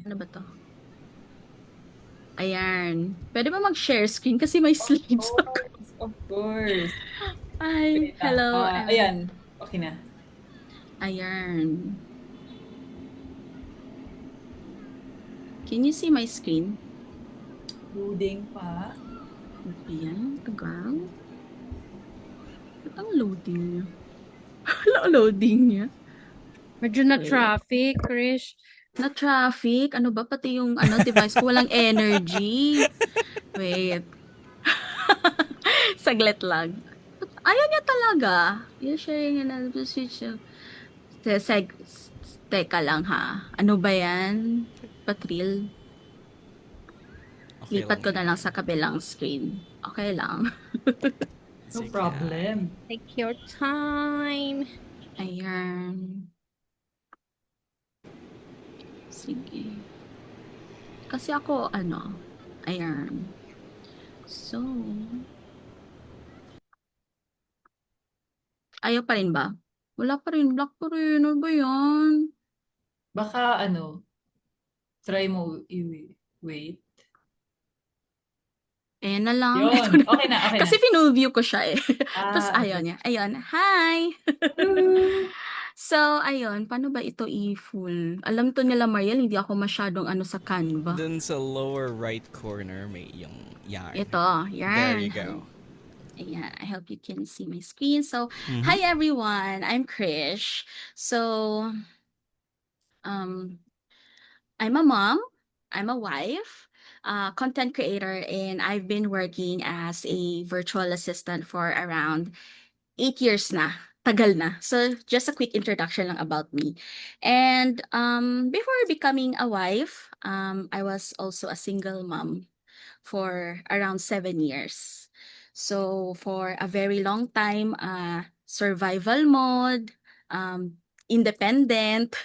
Ano ba to? Ayan. Pwede ba mag-share screen kasi may Of slides ako. course, of course. Ay, Wait lang. hello. Ayan, okay na. Ayan. Can you see my screen? Loading pa. Ayan, tagal. Ba't ang loading niya? Wala ang loading niya. Medyo na Wait. traffic, Krish. Na traffic. Ano ba? Pati yung device ko walang energy. Wait. Saglit lang. Ayaw niya talaga. You're sharing an position. Teka lang ha. Ano ba yan? Patril. Okay Lipat lang ko na lang yan. sa kabilang screen. Okay lang. No Sige. problem. Take your time. Ayan. Sige. Kasi ako, ayan. So, ayaw pa rin ba? Wala pa rin. Black pa rin. Ano ba yan? Baka try mo wait. Ayan na lang. Yun. Ito na. Okay na, okay na. Kasi finull view ko siya eh. Tapos ayaw Okay. niya. Ayun. Hi! Hello. So, ayun. Paano ba ito i-full? Alam to nila, Mariel, hindi ako masyadong sa Canva. Dun sa lower right corner, may yung yarn. Ito. There you Yarn. go. Yeah, I hope you can see my screen. So, hi everyone. I'm Krish. So, um, I'm a mom. I'm a wife, content creator, and I've been working as a virtual assistant for around 8 years na. Tagal na. So, just a quick introduction lang about me. And before becoming a wife, I was also a single mom for around 7 years. So, for a very long time, survival mode, independent,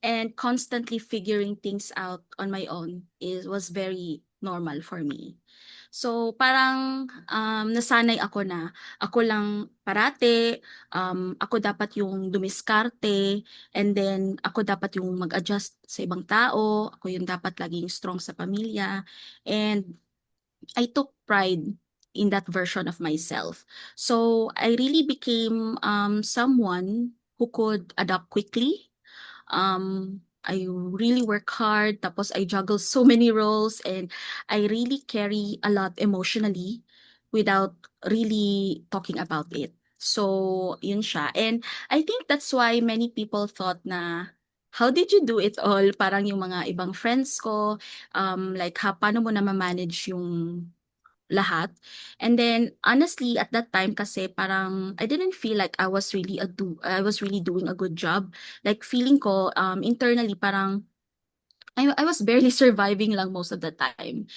and constantly figuring things out on my own was very normal for me. So, parang nasanay ako na ako lang parate, ako dapat yung dumiskarte, and then ako dapat yung mag-adjust sa ibang tao, ako yung dapat laging strong sa pamilya, and I took pride in that version of myself. So I really became someone who could adapt quickly. I really work hard, tapos I juggle so many roles, and I really carry a lot emotionally without really talking about it. So, yun siya. And I think that's why many people thought na, how did you do it all? Parang yung mga ibang friends ko, like, paano mo na ma-manage yung lahat. And then honestly at that time kasi parang I didn't feel like I was really doing a good job. Like feeling ko internally parang I was barely surviving lang most of the time.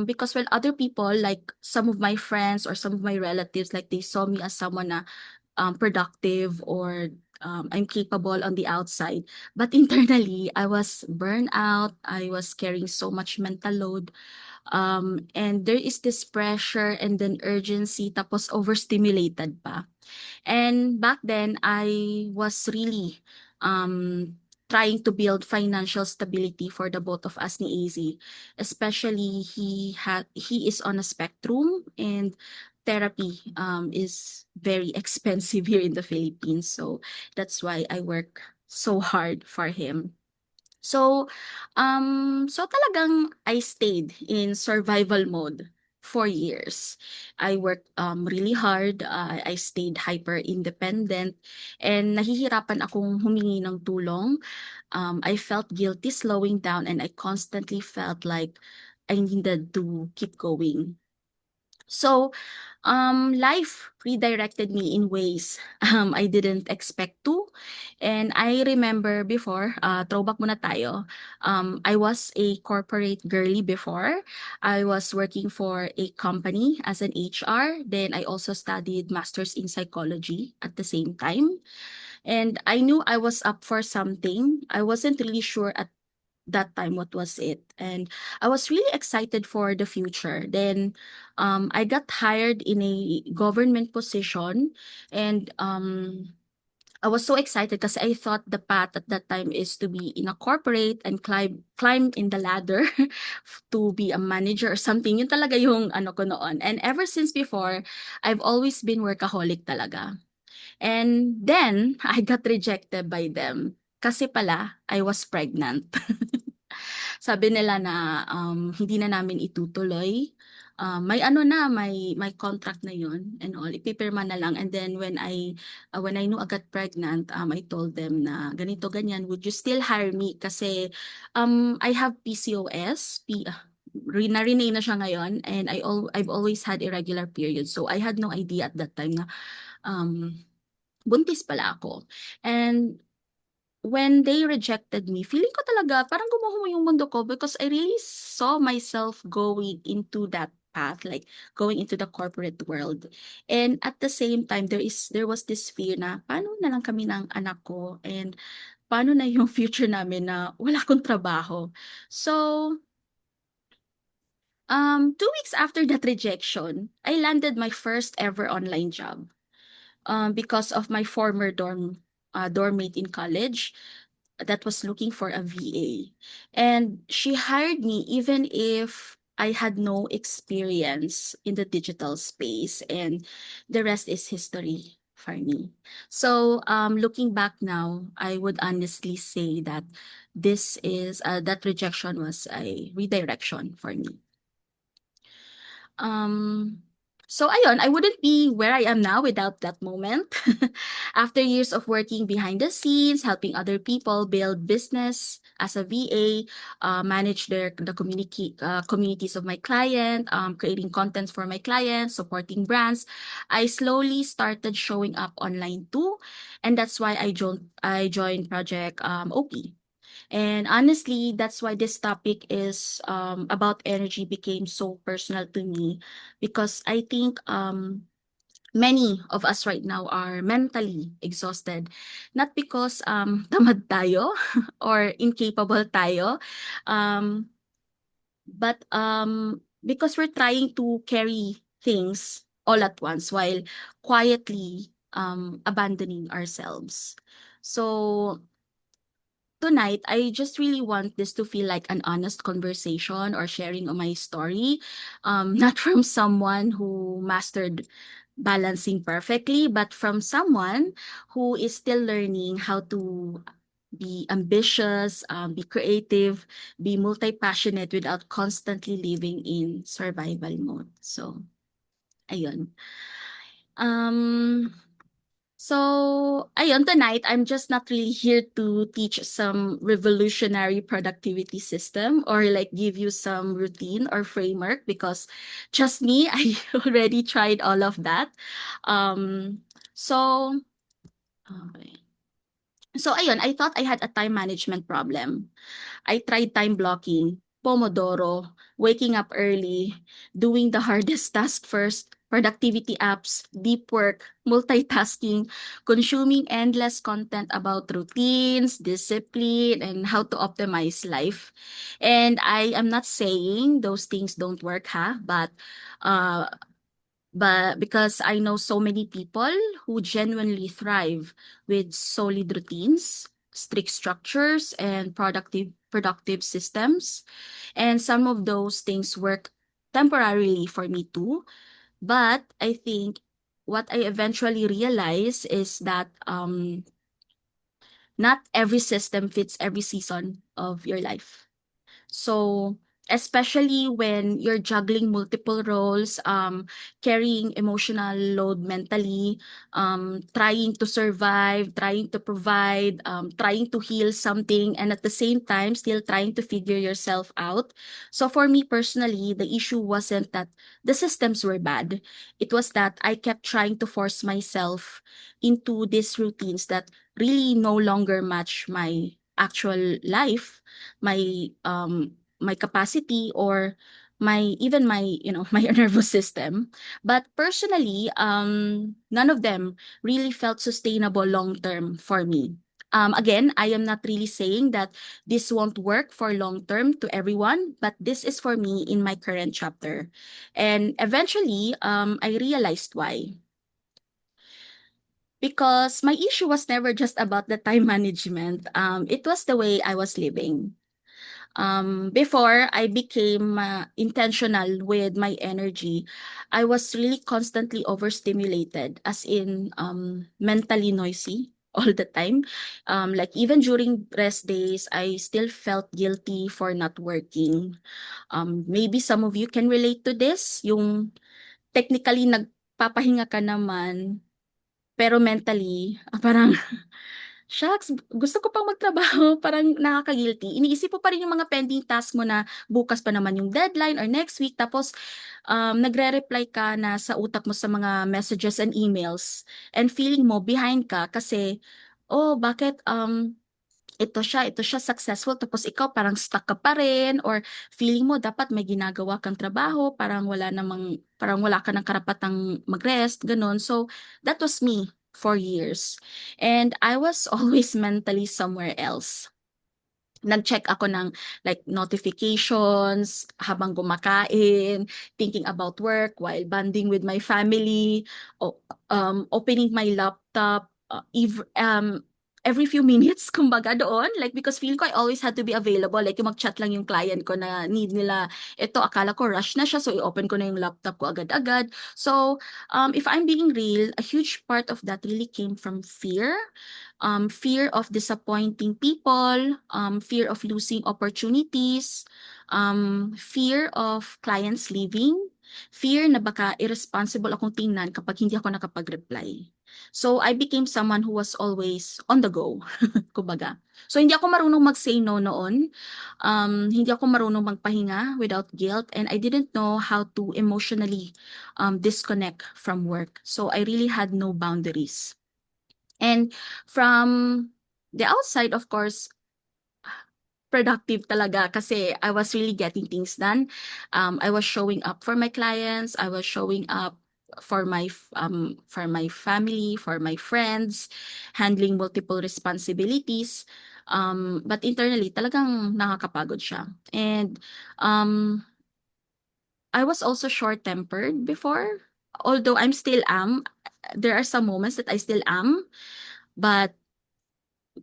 Because when other people, like some of my friends or some of my relatives, like they saw me as someone na productive or I'm capable on the outside. But internally, I was burned out. I was carrying so much mental load. And there is this pressure and then urgency, tapos overstimulated pa. And back then, I was really trying to build financial stability for the both of us ni AZ. Especially he is on a spectrum and therapy is very expensive here in the Philippines. So that's why I work so hard for him. So talagang I stayed in survival mode for years. I worked really hard. I stayed hyper independent and nahihirapan akong humingi ng tulong. I felt guilty slowing down and I constantly felt like I needed to keep going. So, life redirected me in ways I didn't expect to. And I remember before, throwback muna tayo, I was a corporate girly before. I was working for a company as an HR. Then I also studied master's in psychology at the same time. And I knew I was up for something. I wasn't really sure at that time what was it, and I was really excited for the future. Then I got hired in a government position, and I was so excited kasi I thought the path at that time is to be in a corporate and climb in the ladder to be a manager or something. Yun talaga yung ano ko noon. And ever since before, I've always been workaholic talaga. And then, I got rejected by them. Kasi pala, I was pregnant. Sabi nila na hindi na namin itutuloy. May ano na, may contract na yun and all. Ipipirma na lang. And then when I knew I got pregnant, I told them na ganito, ganyan, would you still hire me? Kasi I have PCOS, na-rename na siya ngayon, and I've always had irregular periods. So I had no idea at that time na um, buntis pala ako. And when they rejected me, feeling ko talaga parang gumuho yung mundo ko because I really saw myself going into that path, like going into the corporate world. And at the same time, there was this fear na paano na lang kami ng anak ko and paano na yung future namin na wala akong trabaho. So, 2 weeks after that rejection, I landed my first ever online job. Because of my former dorm mate in college that was looking for a VA. And she hired me even if I had no experience in the digital space, and the rest is history for me. So, looking back now, I would honestly say that that rejection was a redirection for me. So ayun, I wouldn't be where I am now without that moment. After years of working behind the scenes, helping other people build business as a VA, manage the communities of my client, creating contents for my clients, supporting brands, I slowly started showing up online too, and that's why I joined Project OP. And honestly, that's why this topic is about energy became so personal to me, because I think many of us right now are mentally exhausted, not because tamad tayo or incapable tayo, um, but because we're trying to carry things all at once while quietly abandoning ourselves. So tonight, I just really want this to feel like an honest conversation or sharing of my story, not from someone who mastered balancing perfectly, but from someone who is still learning how to be ambitious, be creative, be multi-passionate without constantly living in survival mode. So, ayun. Um, So, ayun, tonight, I'm just not really here to teach some revolutionary productivity system or like give you some routine or framework, because trust me, I already tried all of that. So, okay. So, ayun, I thought I had a time management problem. I tried time blocking, Pomodoro, waking up early, doing the hardest task first, productivity apps, deep work, multitasking, consuming endless content about routines, discipline, and how to optimize life. And I am not saying those things don't work, uh, but because I know so many people who genuinely thrive with solid routines, strict structures, and productive systems. And some of those things work temporarily for me too. But I think what I eventually realize is that not every system fits every season of your life. So, especially when you're juggling multiple roles, carrying emotional load mentally, trying to survive, trying to provide, trying to heal something, and at the same time, still trying to figure yourself out. So, for me personally, the issue wasn't that the systems were bad. It was that I kept trying to force myself into these routines that really no longer match my actual life, my capacity, or my nervous system. But personally, none of them really felt sustainable long term for me. Again, I am not really saying that this won't work for long term to everyone, but this is for me in my current chapter. And eventually, I realized why. Because my issue was never just about the time management. It was the way I was living. Before I became intentional with my energy, I was really constantly overstimulated, as in mentally noisy all the time. Like even during rest days, I still felt guilty for not working. Maybe some of you can relate to this, yung technically nagpapahinga ka naman, pero mentally, parang shucks, gusto ko pang magtrabaho, parang nakaka-guilty. Iniisip mo pa rin yung mga pending task mo na bukas pa naman yung deadline or next week. Tapos, nagre-reply ka na sa utak mo sa mga messages and emails. And feeling mo behind ka kasi, oh, bakit ito siya successful tapos ikaw parang stuck ka pa rin or feeling mo dapat may ginagawa kang trabaho, parang wala ka ng karapatang mag-rest, ganun. So, that was me for years. And I was always mentally somewhere else. Nag-check ako ng like notifications habang kumakain, thinking about work while bonding with my family, opening my laptop, every few minutes, kumbaga doon. Like, because feeling ko I always had to be available. Like, yung mag-chat lang yung client ko na need nila. Ito, akala ko rush na siya, so i-open ko na yung laptop ko agad-agad. So, if I'm being real, a huge part of that really came from fear. Fear of disappointing people, fear of losing opportunities, fear of clients leaving, fear na baka irresponsible akong tingnan kapag hindi ako nakapag-reply. So I became someone who was always on the go, kumbaga. So hindi ako marunong mag-say no noon. Hindi ako marunong magpahinga without guilt, and I didn't know how to emotionally disconnect from work. So I really had no boundaries. And from the outside, of course, productive talaga kasi I was really getting things done. I was showing up for my clients. I was showing up for my family, for my friends, handling multiple responsibilities. But internally, talagang nakakapagod siya. And I was also short-tempered before. Although I'm still am, there are some moments that I still am, but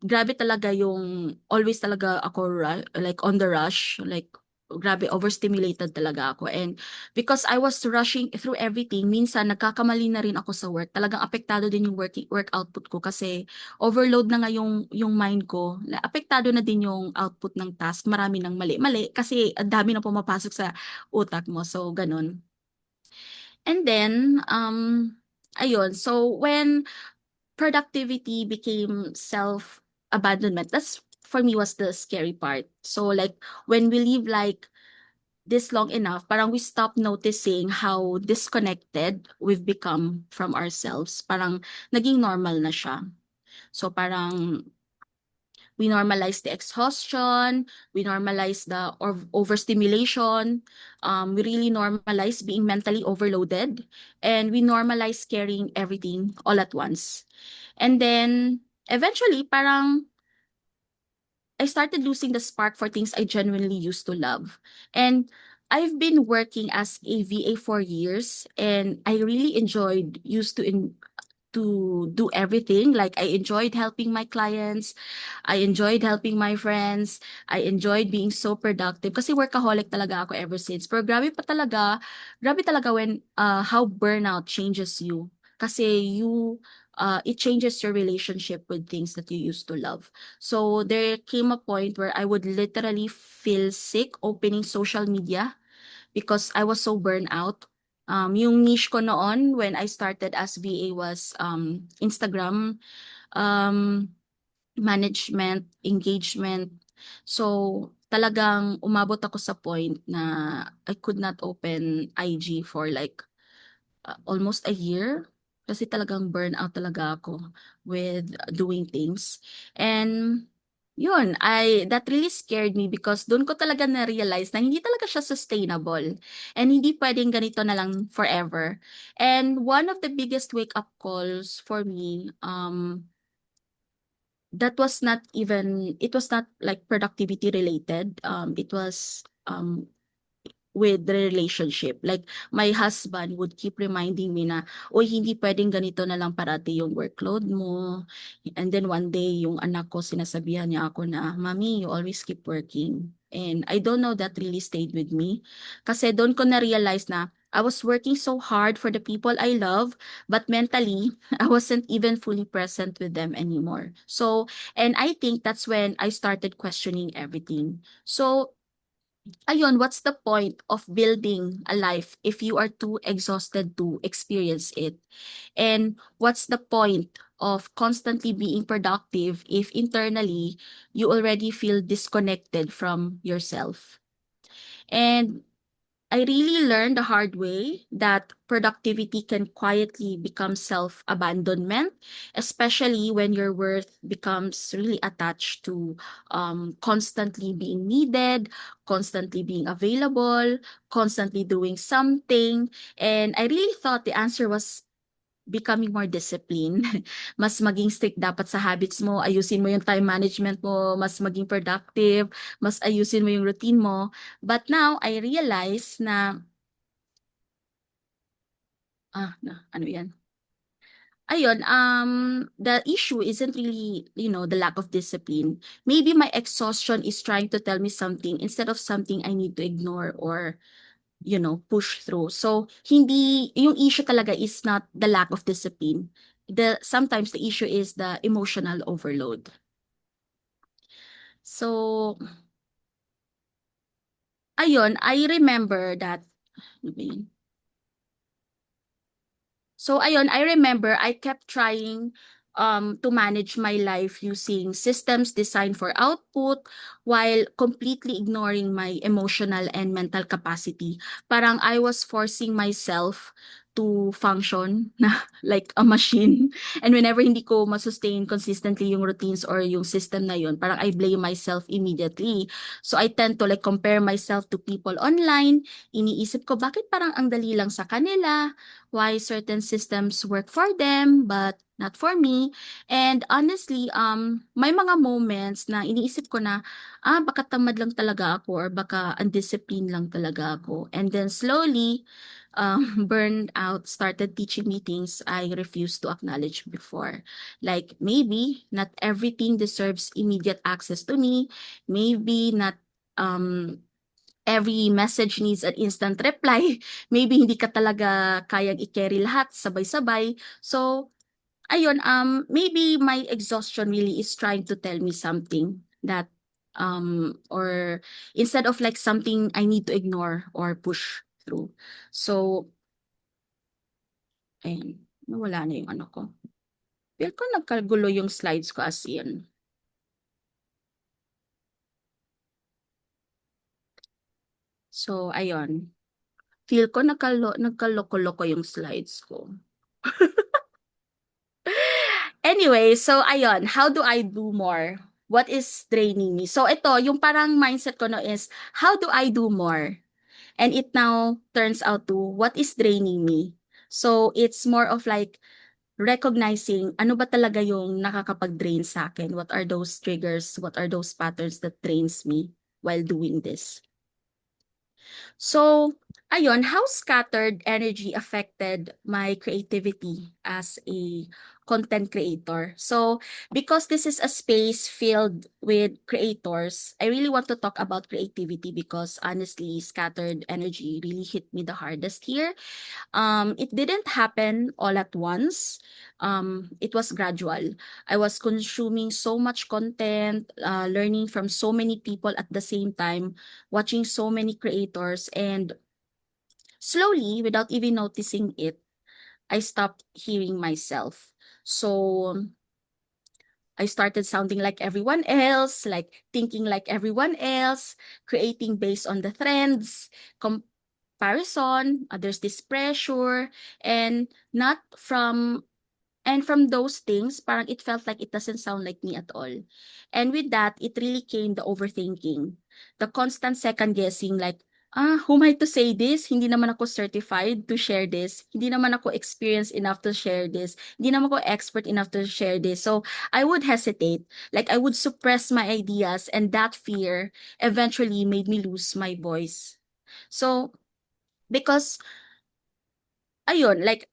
grabe talaga yung always talaga ako like on the rush, like grabe overstimulated talaga ako. And because I was rushing through everything, minsan nagkakamali na rin ako sa work. Talagang apektado din yung work output ko kasi overload na nga yung mind ko. Apektado na din yung output ng task. Marami ng mali-mali kasi ang dami na pumapasok sa utak mo. So, ganun. And then, ayun. So, when productivity became self-abandonment. That's for me was the scary part. So like when we live like this long enough, parang we stop noticing how disconnected we've become from ourselves. Parang naging normal na siya. So parang we normalize the exhaustion, we normalize the overstimulation, we really normalize being mentally overloaded, and we normalize carrying everything all at once. And then, eventually, parang I started losing the spark for things I genuinely used to love. And I've been working as a VA for years, and I really used to do everything. Like I enjoyed helping my clients, I enjoyed helping my friends, I enjoyed being so productive kasi workaholic talaga ako ever since. Pero grabe talaga when how burnout changes you. Kasi it changes your relationship with things that you used to love. So there came a point where I would literally feel sick opening social media because I was so burned out. Yung niche ko noon when I started as VA was Instagram management, engagement. So talagang umabot ako sa point na I could not open IG for like almost a year kasi talagang burnout talaga ako with doing things. And yun, that really scared me because doon ko talaga na-realize na hindi talaga siya sustainable and hindi pwedeng ganito na lang forever. And one of the biggest wake-up calls for me, it was not like productivity related. It was with the relationship. Like, my husband would keep reminding me na, uy, hindi pwedeng ganito na lang parati yung workload mo. And then one day, yung anak ko, sinasabihan niya ako na, Mommy, you always keep working. And I don't know, that really stayed with me. Kasi doon ko na-realize na I was working so hard for the people I love, but mentally, I wasn't even fully present with them anymore. So, and I think that's when I started questioning everything. So, ayun, what's the point of building a life if you are too exhausted to experience it? And what's the point of constantly being productive if internally you already feel disconnected from yourself? And I really learned the hard way that productivity can quietly become self-abandonment, especially when your worth becomes really attached to constantly being needed, constantly being available, constantly doing something. And I really thought the answer was becoming more disciplined. Mas maging strict dapat sa habits mo, ayusin mo yung time management mo, mas maging productive, mas ayusin mo yung routine mo. But now, I realize na, ano yan? Ayun, the issue isn't really, the lack of discipline. Maybe my exhaustion is trying to tell me something instead of something I need to ignore or push through. So, hindi, yung issue talaga is not the lack of discipline. Sometimes the issue is the emotional overload. So, ayun, I remember that, ano ba yun? So ayun, I remember I kept trying to manage my life using systems designed for output while completely ignoring my emotional and mental capacity. Parang I was forcing myself to function na like a machine. And whenever hindi ko masustain consistently yung routines or yung system na yun, parang I blame myself immediately. So I tend to like compare myself to people online. Iniisip ko, bakit parang ang dali lang sa kanila? Why certain systems work for them but not for me. And honestly, may mga moments na iniisip ko na, baka tamad lang talaga ako or baka undisciplined lang talaga ako. And then slowly, burnout started teaching me things I refused to acknowledge before. Like maybe not everything deserves immediate access to me. Maybe not every message needs an instant reply. Maybe hindi ka talaga kayang i-carry lahat sabay-sabay. So, ayun, maybe my exhaustion really is trying to tell me something that, or instead of like something I need to ignore or push through. So, ayun, nawala na yung ano ko. Feel ko nagkagulo yung slides ko as in. So, ayun. Feel ko nagkaloko-loko yung slides ko. Anyway, so ayun, how do I do more? What is draining me? So ito, yung parang mindset ko no is, how do I do more? And it now turns out to, what is draining me? So it's more of like recognizing ano ba talaga yung nakakapag-drain sa akin? What are those triggers? What are those patterns that drains me while doing this? So, ayun, how scattered energy affected my creativity as a content creator. So, because this is a space filled with creators, I really want to talk about creativity because honestly, scattered energy really hit me the hardest here. It didn't happen all at once. It was gradual. I was consuming so much content, learning from so many people at the same time, watching so many creators, and slowly, without even noticing it, I stopped hearing myself. So I started sounding like everyone else, like thinking like everyone else, creating based on the trends, comparison, there's this pressure, and not from and from those things, parang it felt like it doesn't sound like me at all. And with that, it really came the overthinking, the constant second guessing, like, who am I to say this? Hindi naman ako certified to share this. Hindi naman ako experienced enough to share this. Hindi naman ako expert enough to share this. So I would hesitate, like I would suppress my ideas, and that fear eventually made me lose my voice. So, because, ayun, like,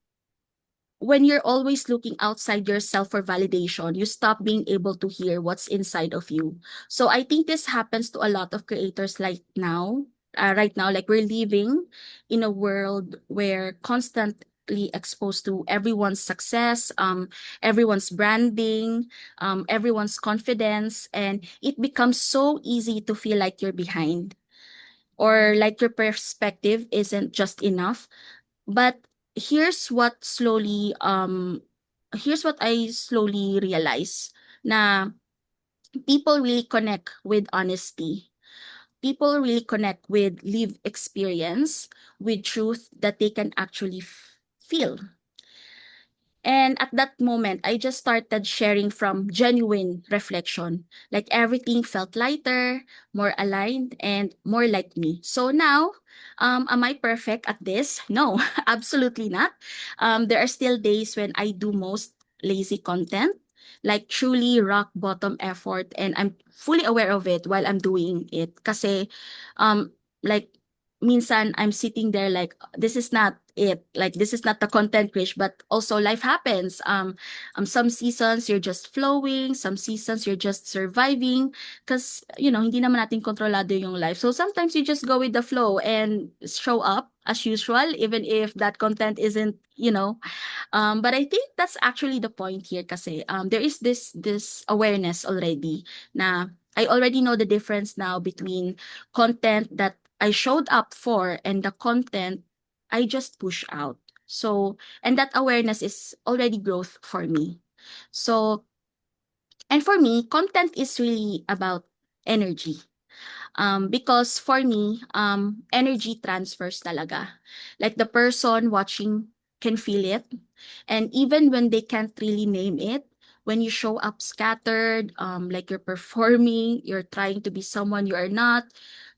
when you're always looking outside yourself for validation, you stop being able to hear what's inside of you. So I think this happens to a lot of creators like now. Right now, like we're living in a world where constantly exposed to everyone's success, everyone's branding, everyone's confidence, and it becomes so easy to feel like you're behind or like your perspective isn't just enough. But here's what slowly here's what I slowly realize na people really connect with honesty. People really connect with lived experience, with truth that they can actually feel. And at that moment, I just started sharing from genuine reflection. Like everything felt lighter, more aligned, and more like me. So now, am I perfect at this? No, absolutely not. There are still days when I do most lazy content, like truly rock bottom effort, and I'm fully aware of it while I'm doing it. Kasi, like, minsan I'm sitting there like this is not it, like this is not the content creation, but also life happens. Some seasons you're just flowing, some seasons you're just surviving, because hindi naman natin kontrolado yung life, so sometimes you just go with the flow and show up as usual even if that content isn't, but I think that's actually the point here kasi there is this awareness already na I already know the difference now between content that I showed up for and the content I just push out. So, and that awareness is already growth for me. So, and for me, content is really about energy. Because for me, energy transfers talaga. Like the person watching can feel it. And even when they can't really name it, when you show up scattered, like you're performing, you're trying to be someone you are not,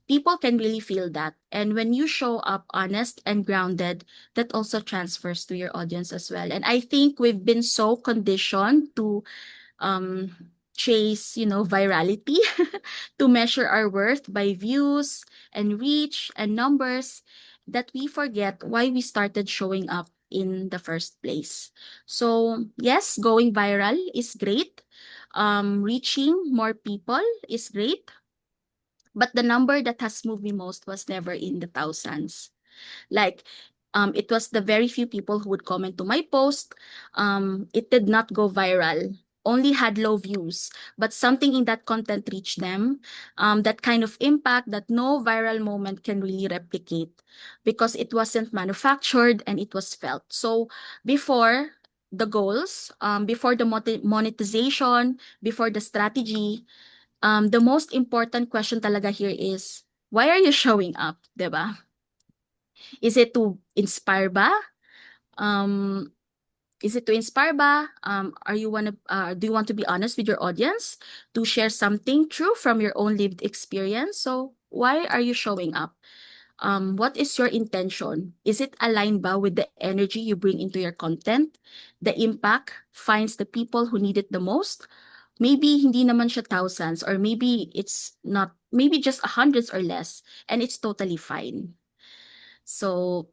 people can really feel that. And when you show up honest and grounded, that also transfers to your audience as well. And I think we've been so conditioned to um chase, virality, to measure our worth by views and reach and numbers, that we forget why we started showing up in the first place. So, yes, going viral is great. Reaching more people is great, but the number that has moved me most was never in the thousands. Like, it was the very few people who would comment to my post. It did not go viral, only had low views, but something in that content reached them. That kind of impact that no viral moment can really replicate because it wasn't manufactured and it was felt. So before the goals, before the monetization, before the strategy, the most important question talaga here is, why are you showing up, 'di ba? Is it to inspire ba? Um, is it to inspire ba? Do you want to be honest with your audience? To share something true from your own lived experience? So why are you showing up? What is your intention? Is it aligned ba with the energy you bring into your content? The impact finds the people who need it the most? Maybe hindi naman siya thousands, or maybe it's not, maybe just hundreds or less, and it's totally fine. So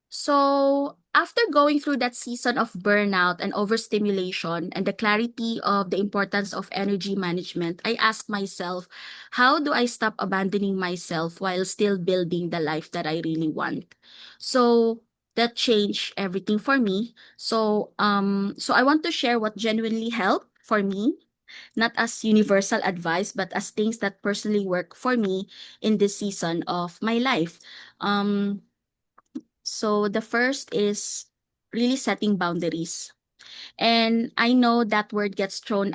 So, after going through that season of burnout and overstimulation and the clarity of the importance of energy management, I asked myself, how do I stop abandoning myself while still building the life that I really want? So, that changed everything for me. So I want to share what genuinely helped for me, not as universal advice, but as things that personally work for me in this season of my life. Um, so the first is really setting boundaries. And I know that word gets thrown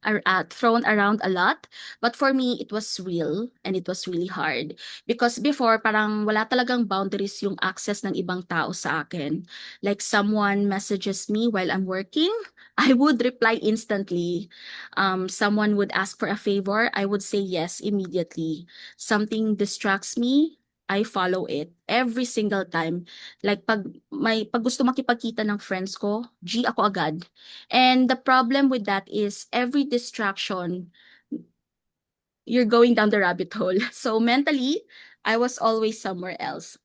around a lot, but for me it was real and it was really hard because before parang wala talagang boundaries yung access ng ibang tao sa akin. Like someone messages me while I'm working, I would reply instantly. Someone would ask for a favor, I would say yes immediately. Something distracts me, I follow it every single time. Like pag gusto makipagkita ng friends ko, G ako agad. And the problem with that is every distraction you're going down the rabbit hole. So mentally, I was always somewhere else.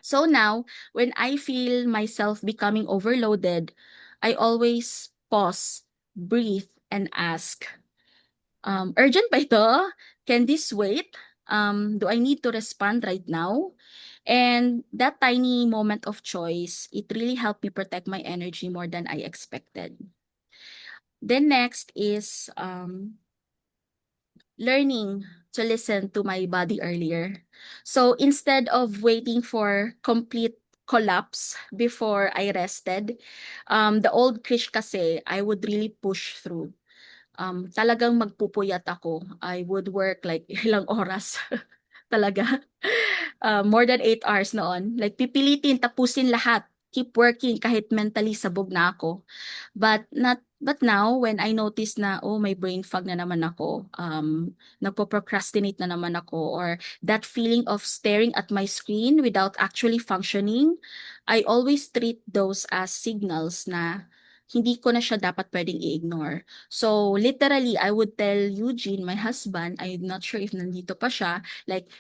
So now, when I feel myself becoming overloaded, I always pause, breathe, and ask, urgent ba ito? Can this wait? Do I need to respond right now? And that tiny moment of choice, it really helped me protect my energy more than I expected. Then next is learning to listen to my body earlier. So instead of waiting for complete collapse before I rested, the old Krish kasi, I would really push through. Talagang magpupuyat ako. I would work like ilang oras talaga. More than 8 hours noon. Like pipilitin, tapusin lahat. Keep working kahit mentally sabog na ako. But now when I notice na oh may brain fog na naman ako, nagpo-procrastinate na naman ako, or that feeling of staring at my screen without actually functioning, I always treat those as signals na hindi ko na siya dapat pwedeng i-ignore. So literally I would tell Eugene, my husband, I'm not sure if nandito pa siya, like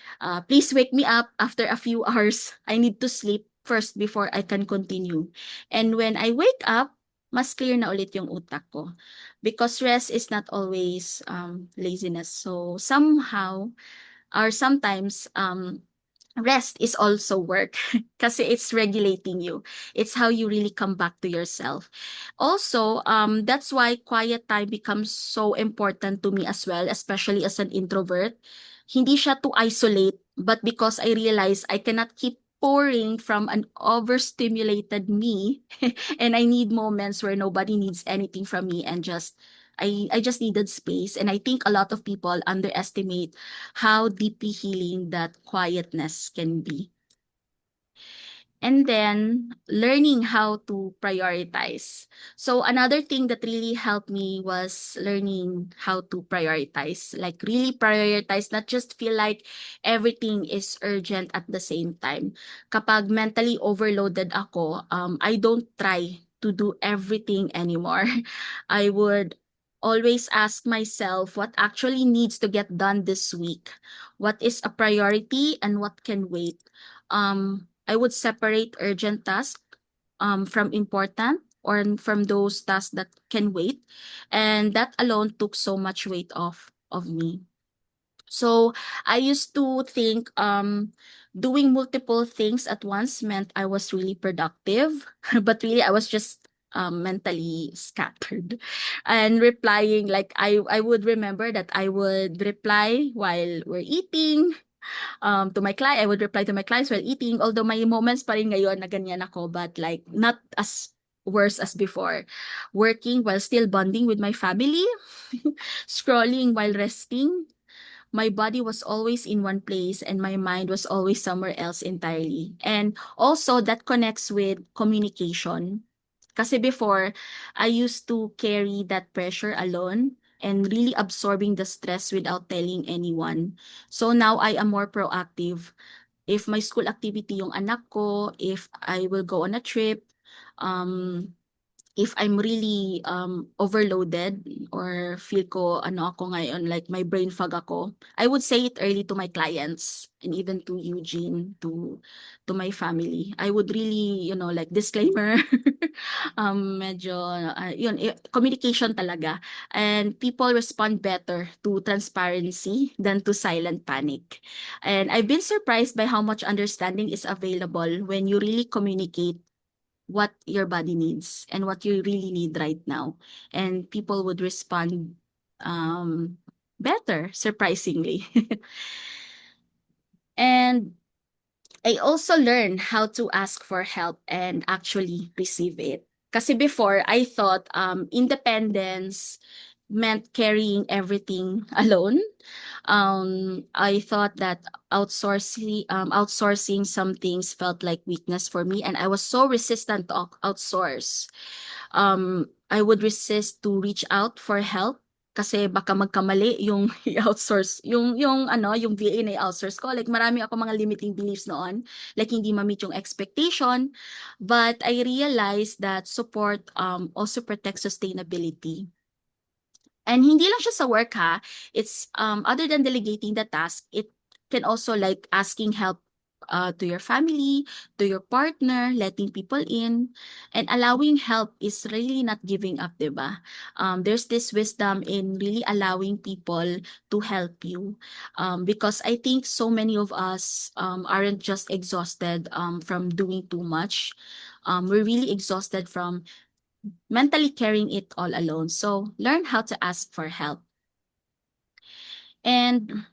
please wake me up after a few hours. I need to sleep first before I can continue. And when I wake up, mas clear na ulit yung utak ko. Because rest is not always laziness. So somehow, or sometimes, rest is also work kasi it's regulating you. It's how you really come back to yourself. Also, that's why quiet time becomes so important to me as well, especially as an introvert. Hindi siya to isolate, but because I realize I cannot keep pouring from an overstimulated me and I need moments where nobody needs anything from me and I just needed space. And I think a lot of people underestimate how deeply healing that quietness can be. And then learning how to prioritize. So another thing that really helped me was learning how to prioritize, like really prioritize, not just feel like everything is urgent at the same time. Kapag mentally overloaded ako, I don't try to do everything anymore. I would always ask myself what actually needs to get done this week, what is a priority and what can wait. I would separate urgent tasks from important or from those tasks that can wait. And that alone took so much weight off of me. So I used to think doing multiple things at once meant I was really productive, but really I was just mentally scattered and replying like I would remember that I would reply while we're eating, to my client. I would reply to my clients while eating, although may moments pa rin ngayon na ganyan ako, but like not as worse as before. Working while still bonding with my family, scrolling while resting. My body was always in one place and my mind was always somewhere else entirely. And also that connects with communication. Kasi before, I used to carry that pressure alone and really absorbing the stress without telling anyone. So now I am more proactive. If my school activity yung anak ko, if I will go on a trip, um, if I'm really overloaded or feel ko ano ako ngayon, like my brain fog ako, I would say it early to my clients and even to Eugene, to my family. I would really, like disclaimer, medyo, communication talaga. And people respond better to transparency than to silent panic. And I've been surprised by how much understanding is available when you really communicate what your body needs and what you really need right now. And people would respond better, surprisingly. And I also learned how to ask for help and actually receive it. Kasi before, I thought independence meant carrying everything alone. I thought that outsourcing some things felt like weakness for me, and I was so resistant to outsource. I would resist to reach out for help kasi baka magkamali yung i-outsource, yung VA na i-outsource ko. Like marami ako mga limiting beliefs noon, like hindi ma-meet yung expectation. But I realized that support also protects sustainability. And hindi lang siya sa work ha. It's other than delegating the task, it can also like asking help to your family, to your partner, letting people in, and allowing help is really not giving up, 'di ba? There's this wisdom in really allowing people to help you, because I think so many of us aren't just exhausted from doing too much. We're really exhausted from mentally carrying it all alone. So learn how to ask for help. And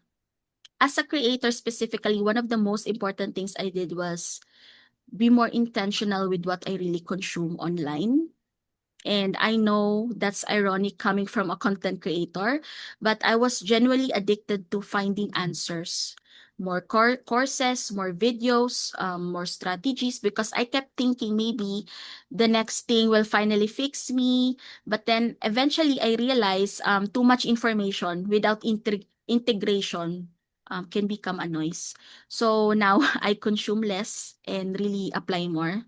as a creator specifically, one of the most important things I did was be more intentional with what I really consume online. And I know that's ironic coming from a content creator, but I was genuinely addicted to finding answers. More courses, more videos, more strategies, because I kept thinking maybe the next thing will finally fix me. But then eventually I realized too much information without integration can become a noise. So now I consume less and really apply more.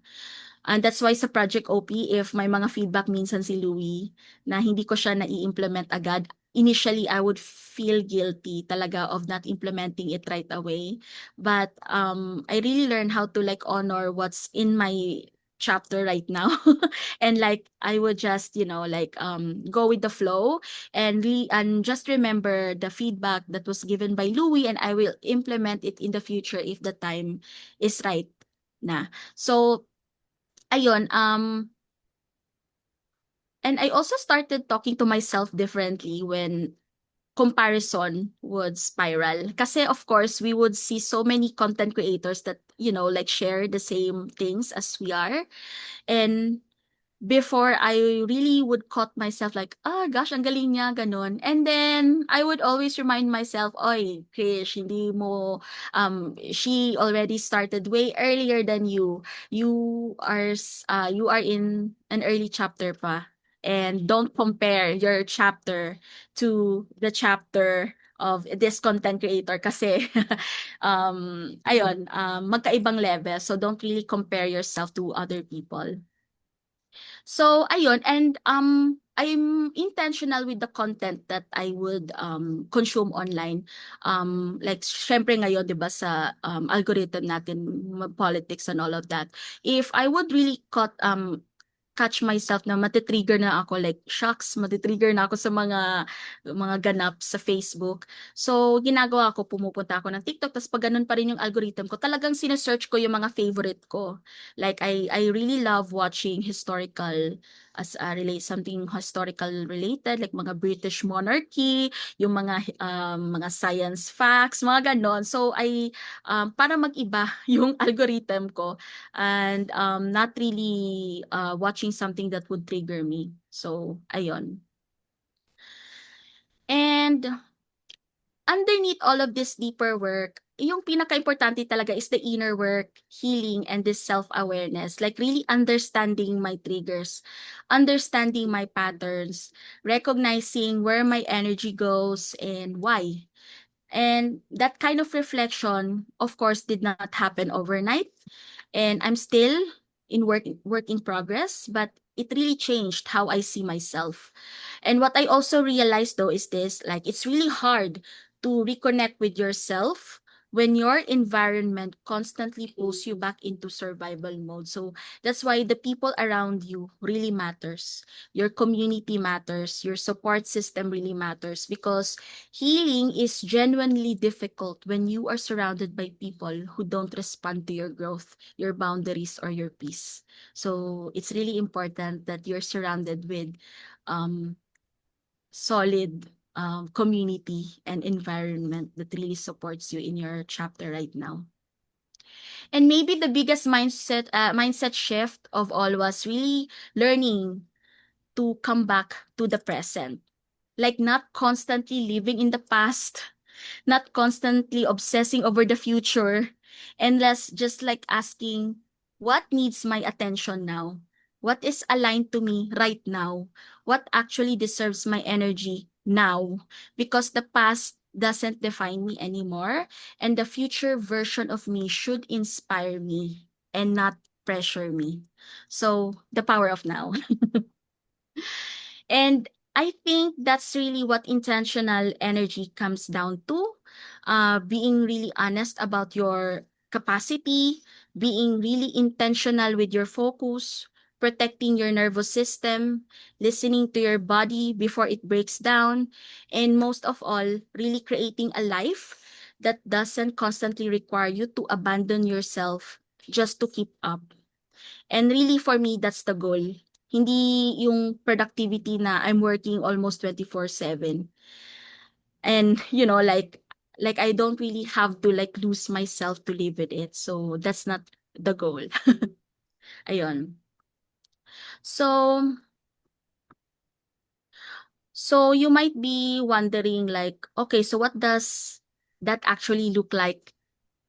And that's why sa Project OP, if may mga feedback minsan si Louie na hindi ko siya nai-implement agad, initially I would feel guilty talaga of not implementing it right away. But I really learned how to like honor what's in my chapter right now. And like I would just, like go with the flow and just remember the feedback that was given by Louie, and I will implement it in the future if the time is right na. So ayun, and I also started talking to myself differently when comparison would spiral. Kasi of course, we would see so many content creators that, like share the same things as we are. And before I really would caught myself like, gosh, ang galing niya, ganun. And then I would always remind myself, oy, Krish, hindi mo, she already started way earlier than you. You are in an early chapter pa. And don't compare your chapter to the chapter of this content creator kasi ayun, magkaibang level. So don't really compare yourself to other people. So ayun, and I'm intentional with the content that I would consume online. Like syempre ngayon 'di ba sa algorithm natin, politics and all of that. If I would really catch myself na matitrigger na ako like shocks, matitrigger na ako sa mga ganap sa Facebook. So ginagawa ko, pumupunta ako ng TikTok, tapos pag ganun pa rin yung algorithm ko, talagang sinesearch ko yung mga favorite ko. Like I really love watching historical relate something historical related like mga British monarchy, yung mga science facts, mga ganon. So para mag-iba yung algorithm ko and not really watching something that would trigger me. So ayun. And underneath all of this deeper work, yung pinaka-importante talaga is the inner work, healing, and this self-awareness. Like really understanding my triggers, understanding my patterns, recognizing where my energy goes and why. And that kind of reflection, of course, did not happen overnight. And I'm still in work in progress, but it really changed how I see myself. And what I also realized though is this, like it's really hard to reconnect with yourself when your environment constantly pulls you back into survival mode. So that's why the people around you really matters. Your community matters, your support system really matters, because healing is genuinely difficult when you are surrounded by people who don't respond to your growth, your boundaries, or your peace. So it's really important that you're surrounded with solid community and environment that really supports you in your chapter right now. And maybe the biggest mindset shift of all was really learning to come back to the present. Like not constantly living in the past, not constantly obsessing over the future, and less just like asking, what needs my attention now? What is aligned to me right now? What actually deserves my energy now? Because the past doesn't define me anymore, and the future version of me should inspire me and not pressure me. So, the power of now. And I think that's really what intentional energy comes down to. Being really honest about your capacity, being really intentional with your focus, protecting your nervous system, listening to your body before it breaks down, and most of all, really creating a life that doesn't constantly require you to abandon yourself just to keep up. And really for me, that's the goal. Hindi yung productivity na I'm working almost 24/7. And like I don't really have to like lose myself to live with it. So that's not the goal. Ayun. So so you might be wondering like, okay, so what does that actually look like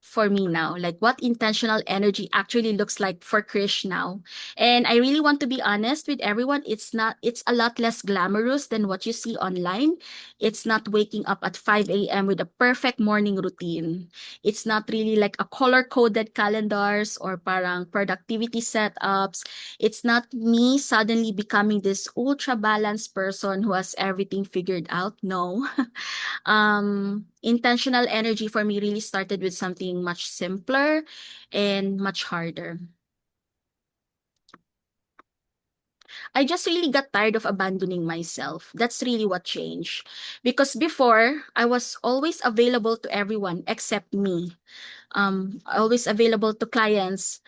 for me now, like what intentional energy actually looks like for Krish now. And I really want to be honest with everyone. It's a lot less glamorous than what you see online. It's not waking up at 5 a.m. with a perfect morning routine. It's not really like a color-coded calendars or parang productivity setups. It's not me suddenly becoming this ultra balanced person who has everything figured out. No. Intentional energy for me really started with something much simpler and much harder. I just really got tired of abandoning myself. That's really what changed. Because before, I was always available to everyone except me. Always available to clients,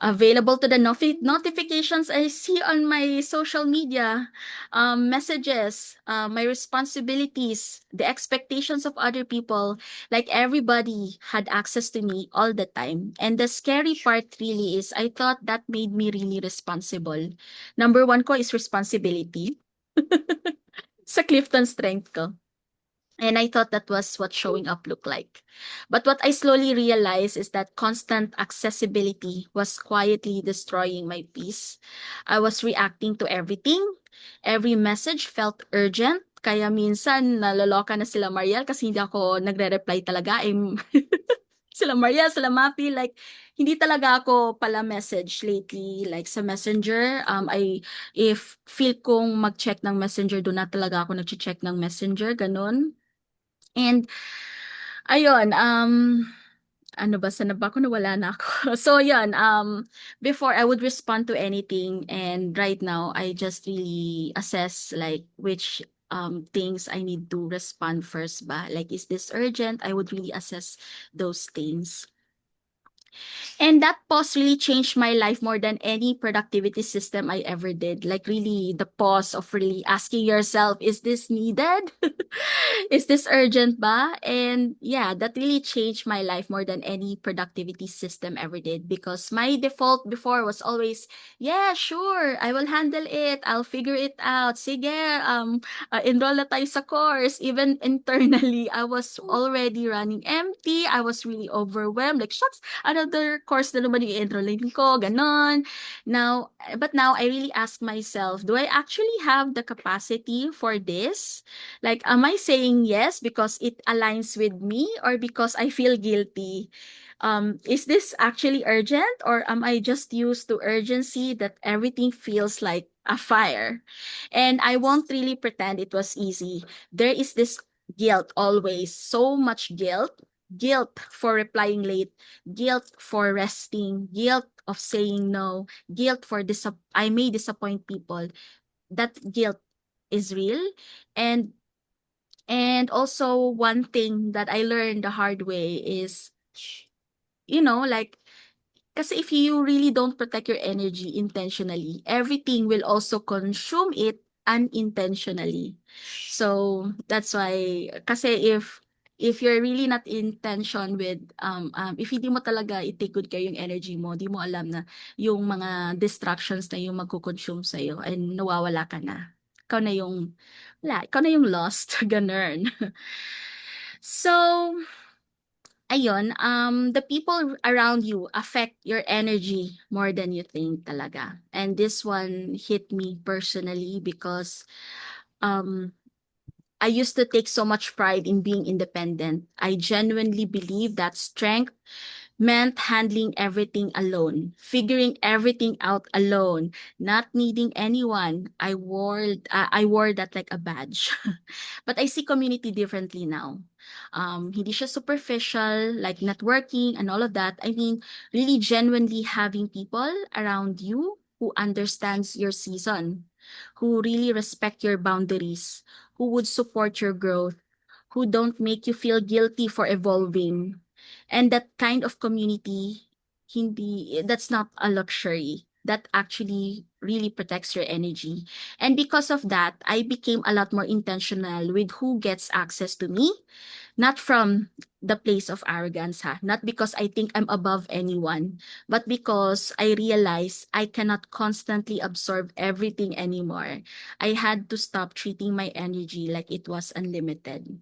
available to the notifications I see on my social media, messages, my responsibilities, the expectations of other people. Like everybody had access to me all the time. And the scary part really is I thought that made me really responsible. Number one ko is responsibility sa Clifton strength ko. And I thought that was what showing up looked like. But what I slowly realized is that constant accessibility was quietly destroying my peace. I was reacting to everything. Every message felt urgent. Kaya minsan naloloka na sila Mariel kasi hindi ako nagre-reply talaga. Sila Maria, sila Mapi, like, hindi talaga ako pala message lately, like sa Messenger. If feel kong mag-check ng Messenger, doon na talaga ako nag-check ng Messenger, ganun. And ayun, ano ba, saan na ba ako? Nawala na ako. So yun, before I would respond to anything, and right now I just really assess like which things I need to respond first ba. Like, is this urgent? I would really assess those things. And that pause really changed my life more than any productivity system I ever did. Like really the pause of really asking yourself, is this needed? Is this urgent ba? And yeah, that really changed my life more than any productivity system ever did because my default before was always, yeah, sure, I will handle it. I'll figure it out. Sige, enroll na tayo sa course. Even internally, I was already running empty. I was really overwhelmed. Like, shucks, another course na naman yung enrollin ko, ganon. But now I really ask myself, do I actually have the capacity for this? Like, am I saying yes because it aligns with me or because I feel guilty? Is this actually urgent or am I just used to urgency that everything feels like a fire? And I won't really pretend it was easy. There is this guilt always, so much guilt. Guilt for replying late, guilt for resting, guilt of saying no, guilt for I may disappoint people. That guilt is real. And also one thing that I learned the hard way is, like, kasi if you really don't protect your energy intentionally, everything will also consume it unintentionally. So that's why, kasi if you're really not intention with, if hindi mo talaga i-take good care yung energy mo, di mo alam na yung mga distractions na yung magko-consume sa'yo and nawawala ka na. Ikaw na yung lost, ganun. So, ayun, the people around you affect your energy more than you think talaga. And this one hit me personally because I used to take so much pride in being independent. I genuinely believe that strength meant handling everything alone, figuring everything out alone, not needing anyone. I wore that like a badge. But I see community differently now. Hindi siya superficial, like networking and all of that. I mean, really genuinely having people around you who understands your season, who really respect your boundaries, who would support your growth, who don't make you feel guilty for evolving. And that kind of community, that's not a luxury. That actually really protects your energy. And because of that, I became a lot more intentional with who gets access to me, not from the place of arrogance, ha. Not because I think I'm above anyone, but because I realize I cannot constantly absorb everything anymore. I had to stop treating my energy like it was unlimited.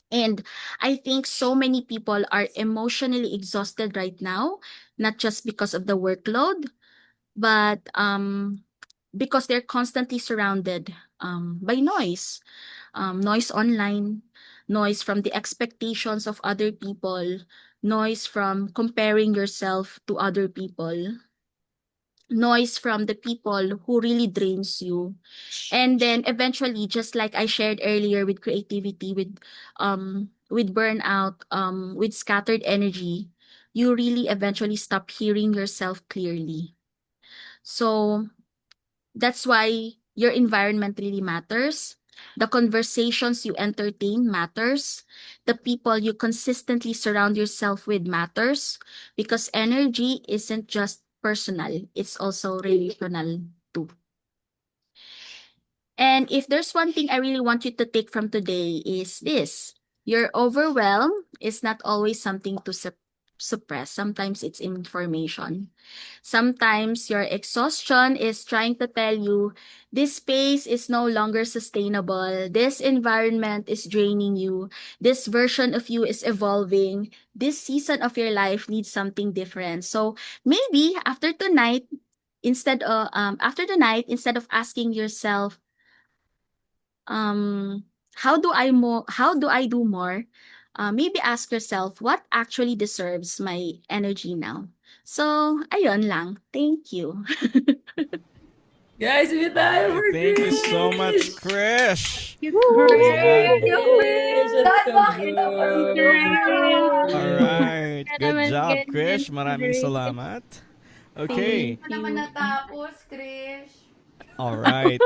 And I think so many people are emotionally exhausted right now, not just because of the workload, but because they're constantly surrounded by noise, noise online, noise from the expectations of other people, noise from comparing yourself to other people, noise from the people who really drains you. And then eventually, just like I shared earlier with creativity, with burnout, with scattered energy, you really eventually stop hearing yourself clearly. So that's why your environment really matters. The conversations you entertain matters. The people you consistently surround yourself with matters, because energy isn't just personal, it's also relational too. And if there's one thing I really want you to take from today is this. Your overwhelm is not always something to suppress. Sometimes it's information. Sometimes your exhaustion is trying to tell you this space is no longer sustainable. This environment is draining you. This version of you is evolving. This season of your life needs something different. So maybe after tonight, instead of asking yourself, how do I do more? Maybe ask yourself what actually deserves my energy now. So, ayun lang. Thank you. Guys, we tayo for Thank you so much, Krish! Krish. Thank you, Ayan. Krish! That's so good! Alright. Good naman job, ganyan, Krish. Maraming Krish. salamat. Thank Okay. Hindi naman you. natapos, Krish. Alright.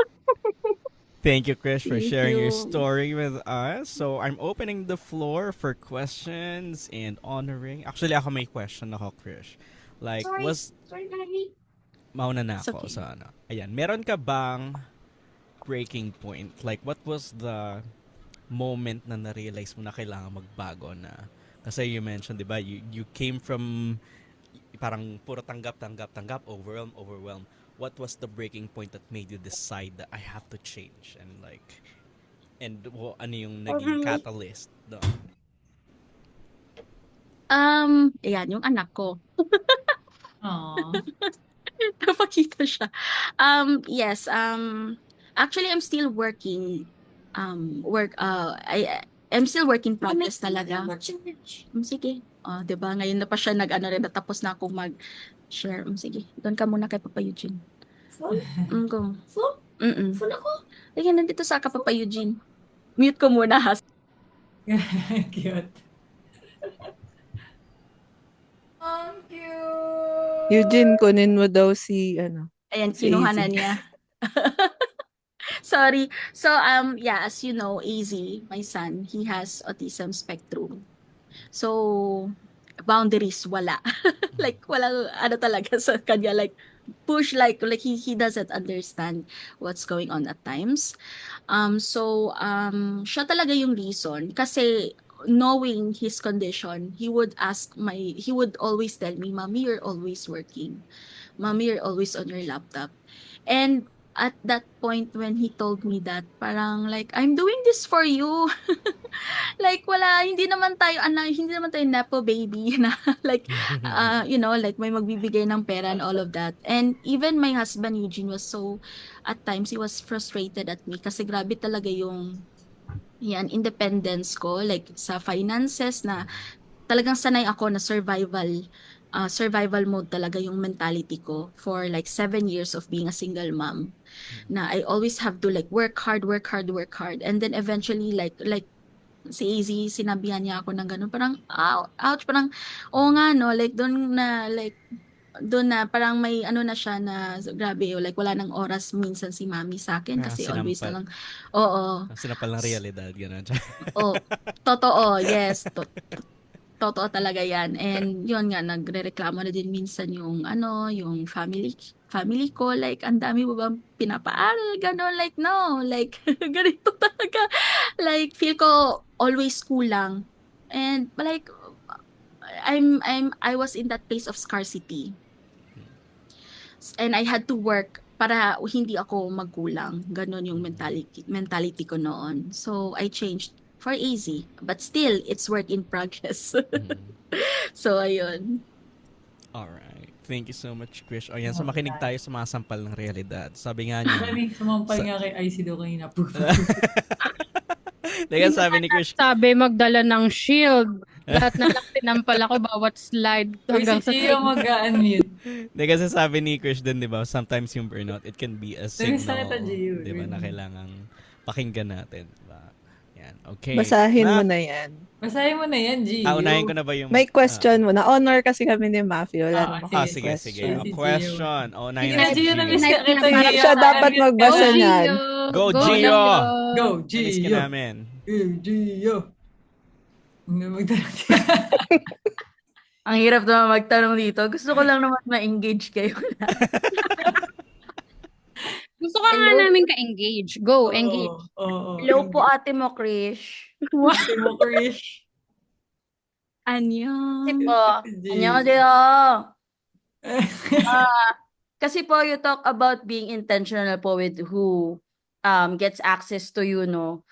Thank you, Krish, for Thank sharing your you. story with us. So, I'm opening the floor for questions and honoring. Actually, ako may question ako, Krish. Like, Sorry, Nani. mauna na It's ako okay. sa ano. Ayan, meron ka bang breaking point? Like, what was the moment na na-realize mo na kailangan magbago na? Kasi you mentioned, di ba, you came from parang puro tanggap, tanggap, tanggap, overwhelm, overwhelm. What was the breaking point that made you decide that I have to change? And like, ano yung naging catalyst doon? Ayan, yung anak ko. Aww. Napakita siya. Yes, actually, I'm still working. I'm still working progress talaga. Sige. Di ba? Ngayon na pa siya nag-ano rin, natapos na akong mag-share. Sige, doon ka muna kay Papa Eugene. Go. Full ako? Sige, nandito sa ka, Papa Eugene. Mute ko muna, ha? Cute. Ang cute! Eugene, kunin mo daw si, ano, Ayan, si kinuha AZ. na niya. Sorry. So, yeah, as you know, AZ, my son, he has autism spectrum. So, boundaries, wala. Like, walang, ano talaga sa kanya, like, push, like he doesn't understand what's going on at times. Siya talaga yung reason. Kasi, knowing his condition, he would always tell me, Mommy, you're always working. Mommy, you're always on your laptop. And at that point when he told me that, parang like, I'm doing this for you. Like, hindi naman tayo nepo baby na like, like may magbibigay ng pera and all of that. And even my husband, Eugene, was so, at times, he was frustrated at me kasi grabe talaga yung, independence ko, like sa finances na talagang sanay ako na survival mode talaga yung mentality ko for like 7 years of being a single mom. Na I always have to like work hard, work hard, work hard. And then eventually like si AZ, sinabihan niya ako ng ganun. Parang, ouch, parang, oo nga, no, doon na, parang may ano na siya na, grabe, like, wala nang oras minsan si mami sa akin kasi always na Sinampal. lang, oo, Sinampal ng realidad, gano'n. oh, totoo, yes, totoo talaga yan. And yun nga, nagrereklamo na din minsan yung ano, yung family ko, like, ang dami mo bang pinapaaral? Ganon, like, no, like, ganito talaga. Like, feel ko always kulang. And like, I was in that place of scarcity. And I had to work para hindi ako magkulang. Ganon yung mentality ko noon. So, I changed for easy. But still, it's work in progress. So, ayun. Alright. Thank you so much, Krish. O yan, so makinig tayo sa mga sampal ng realidad. Sabi nga niya, Kami, sumampal nga kay IC daw kanina. Teka, sabi ni Krish, Sabi, magdala ng shield. Lahat na lang tinampal ako bawat slide Uy, hanggang si sa Gio mag-unmute. Hindi kasi sabi ni Krish din, di ba, sometimes yung burnout, it can be a Sabi sa signal, kita, Gio. di ba, na kailangan pakinggan natin. Diba? Yan, okay. Basahin mo Maf, na yan. Basahin mo na yan, Gio. unahin ko na ba yung... May question mo. Na-honor kasi kami ni Mafi. Ah, Wala namang sige, sige. question. Sige, Question. Sige Unahin na, na si Gio, Gio. na-miss ka kita, Parang Gio. siya dapat Na-miss magbasa ka. niyan. Go, Gio! Go, Miss ka Gio. namin. Go, Gio. Magtanong Ang hirap naman magtanong dito. Gusto ko lang naman ma-engage kayo. Gusto ka nga namin ka-engage. Go, engage. Oo. Hello po, ate mo, Krish. Ate mo, Krish. Anyo. Kasi po, Gio. 안녕하세요. Kasi po, you talk about being intentional po with who gets access to you, no?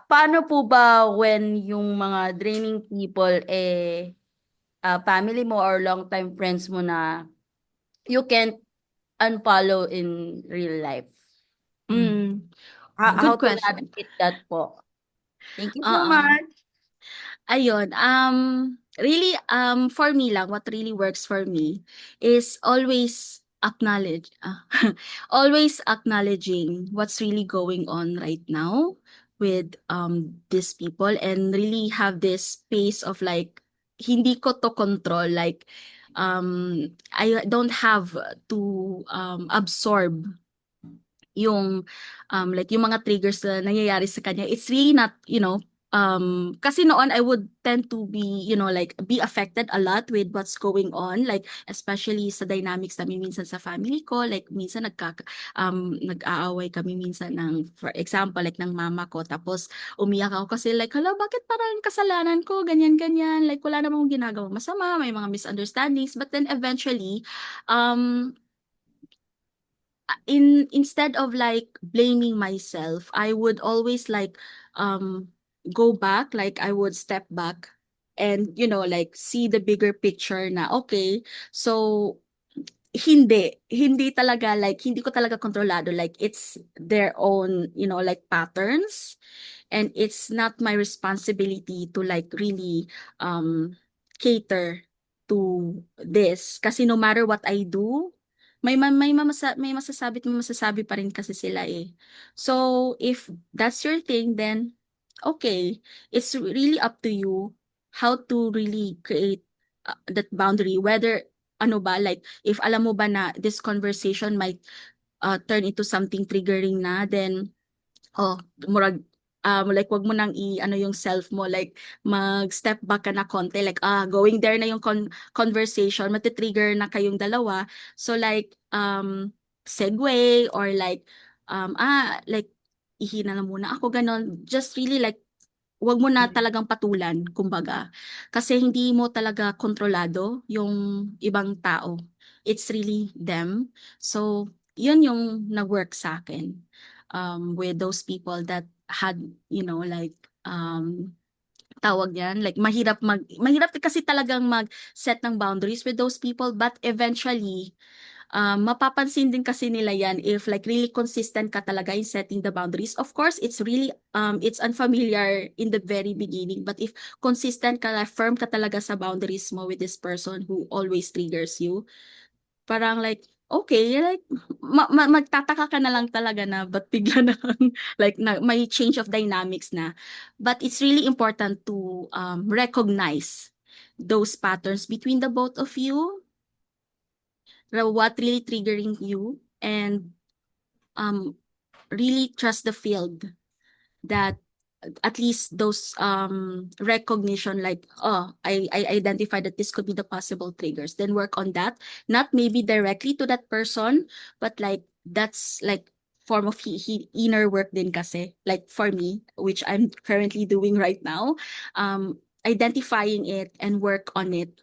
Paano po ba when yung mga draining people, family mo or long-time friends mo na you can't unfollow in real life? How Good to question. navigate that po? Thank you so Oo. much. Ayun, really, for me lang, what really works for me is always acknowledging what's really going on right now with these people and really have this space of like, hindi ko to control, like, I don't have to absorb yung like yung mga triggers na nangyayari sa kanya. It's really not, kasi noon I would tend to be, like be affected a lot with what's going on, like especially sa dynamics namin minsan sa family ko, like minsan nag-aaway kami minsan ng, for example, like ng mama ko, tapos umiyak ako kasi like, hala, bakit parang kasalanan ko, ganyan ganyan, like wala namang ginagawang masama, may mga misunderstandings, but then eventually instead of like blaming myself, I would always like go back, like I would step back and like see the bigger picture na okay, so hindi talaga, like hindi ko talaga kontrolado, like it's their own like patterns, and it's not my responsibility to like really cater to this, kasi no matter what I do, may masasabi pa rin kasi sila eh. So if that's your thing, then okay, it's really up to you how to really create that boundary, whether ano ba, like if alam mo ba na this conversation might turn into something triggering na, then murag like wag mo nang ano yung self mo, like mag-step back ka na konti, like going there na yung conversation, matitrigger na kayong dalawa, so like segue or like like ihina na muna ako, ganon, just really like wag mo na talagang patulan, kumbaga, kasi hindi mo talaga kontrolado yung ibang tao, it's really them. So yun yung nag-work sa akin with those people that had, like, tawag yan, like mahirap kasi talagang mag-set ng boundaries with those people, but eventually, mapapansin din kasi nila yan if like really consistent ka talaga in setting the boundaries. Of course, it's really, it's unfamiliar in the very beginning, but if consistent ka, like, firm ka talaga sa boundaries mo with this person who always triggers you, parang like, okay, like, magtataka ka na lang talaga na, but bigla na lang, like, may change of dynamics na. But it's really important to recognize those patterns between the both of you, what really triggering you, and really trust the field that at least those recognition, like, oh, I identified that this could be the possible triggers, then work on that, not maybe directly to that person, but like that's like form of inner work din kasi, like for me, which I'm currently doing right now, identifying it and work on it.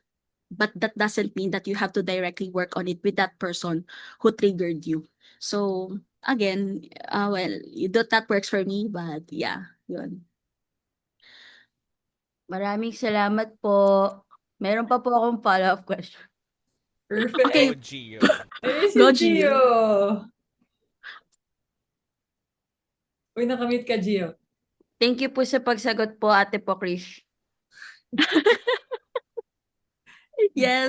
But that doesn't mean that you have to directly work on it with that person who triggered you. So again, well, that works for me, but yeah, yun. Maraming salamat po. Meron pa po akong follow-up question. Perfect. Okay. Go, Gio. Ayun si Go, Gio. Uy, nakamute ka, Gio. Thank you po sa pagsagot po, Ate po, Krish. Yes.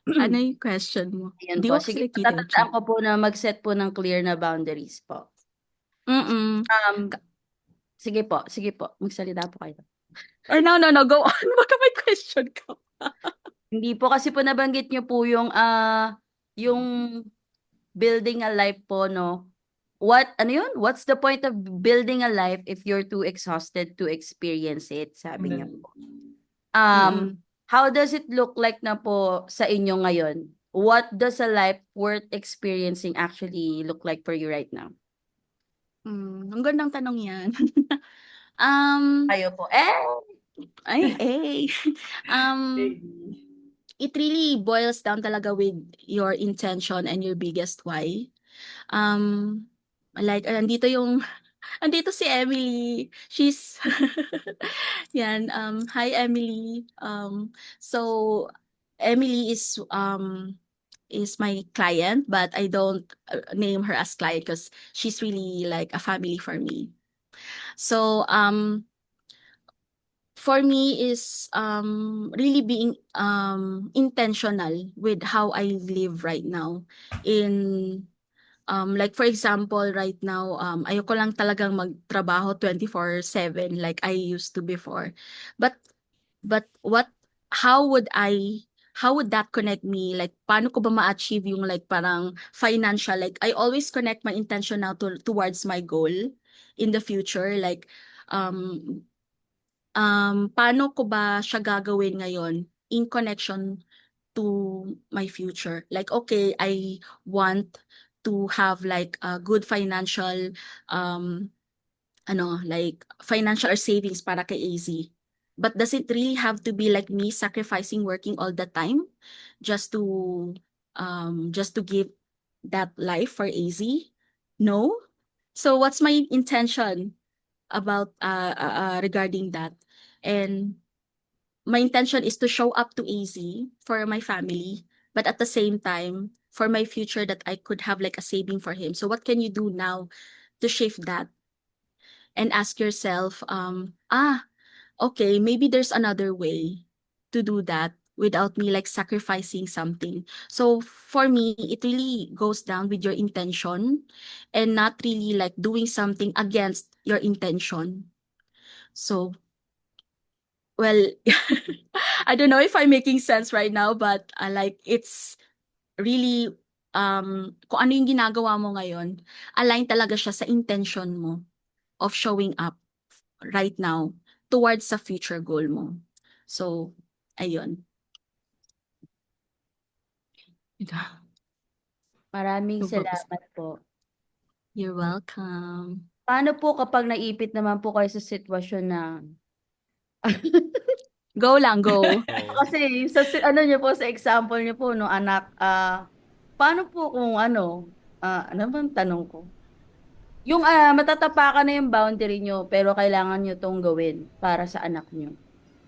Ano yung question mo? Ayan Di po. ko kasi Sige, nakita yung tatandaan chat. ko po na mag-set po ng clear na boundaries po. Sige po, magsalita po kayo. Or no, go on. Baka may question ka. Hindi po kasi po nabanggit niyo po yung building a life po, no? Ano yun? What's the point of building a life if you're too exhausted to experience it? Sabi niya po. How does it look like na po sa inyo ngayon? What does a life worth experiencing actually look like for you right now? Ang gandang tanong yan. Kayo po. It really boils down talaga with your intention and your biggest why. Like, andito si Emily. She's, yan, hi Emily. So, Emily is my client, but I don't name her as client because she's really like a family for me. So, for me is really being intentional with how I live right now. In like for example, right now, ayoko lang talagang magtrabaho 24/7 like I used to before. But how would that connect me? Like, paano ko ba ma-achieve yung like parang financial? Like, I always connect my intention now towards my goal in the future. Like, paano ko ba siya gagawin ngayon in connection to my future? Like, okay, I want to have like a good financial, like financial or savings para kay AZ. But does it really have to be like me sacrificing working all the time just to give that life for AZ? No. So what's my intention about regarding that? And my intention is to show up to AZ for my family, but at the same time for my future that I could have like a saving for him. So what can you do now to shift that? And ask yourself, okay, maybe there's another way to do that without me like sacrificing something. So for me, it really goes down with your intention and not really like doing something against your intention. So, well, I don't know if I'm making sense right now, but like it's really kung ano yung ginagawa mo ngayon, align talaga siya sa intention mo of showing up right now towards sa future goal mo. So, ayun. Maraming Super- salamat po. You're welcome. Paano po kapag naipit naman po kayo sa sitwasyon na Go lang, go. kasi sa ano niyo po sa example niyo po no anak paano po kung ano bang tanong ko? Yung matatapakan na yung boundary niyo pero kailangan niyo tong gawin para sa anak niyo.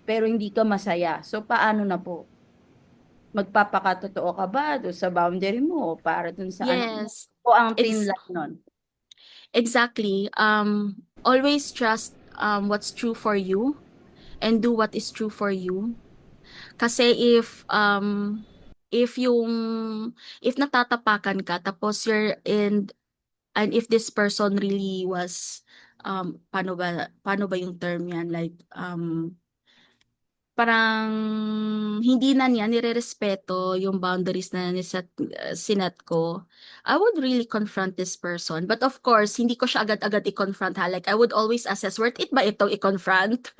Pero hindi ka masaya. So paano na po? magpapakatotoo ka ba doon sa boundary mo para dun sa ano Yes. o ang thin Ex- line nun? exactly. Always trust what's true for you and do what is true for you. Kasi if yung if natatapakan ka tapos you're in and if this person really was paano ba yung term yan, like parang hindi na niya nirerespeto yung boundaries na sinet ko, I would really confront this person. But of course, hindi ko siya agad-agad i-confront ha. Like, I would always assess, worth it ba ito i-confront?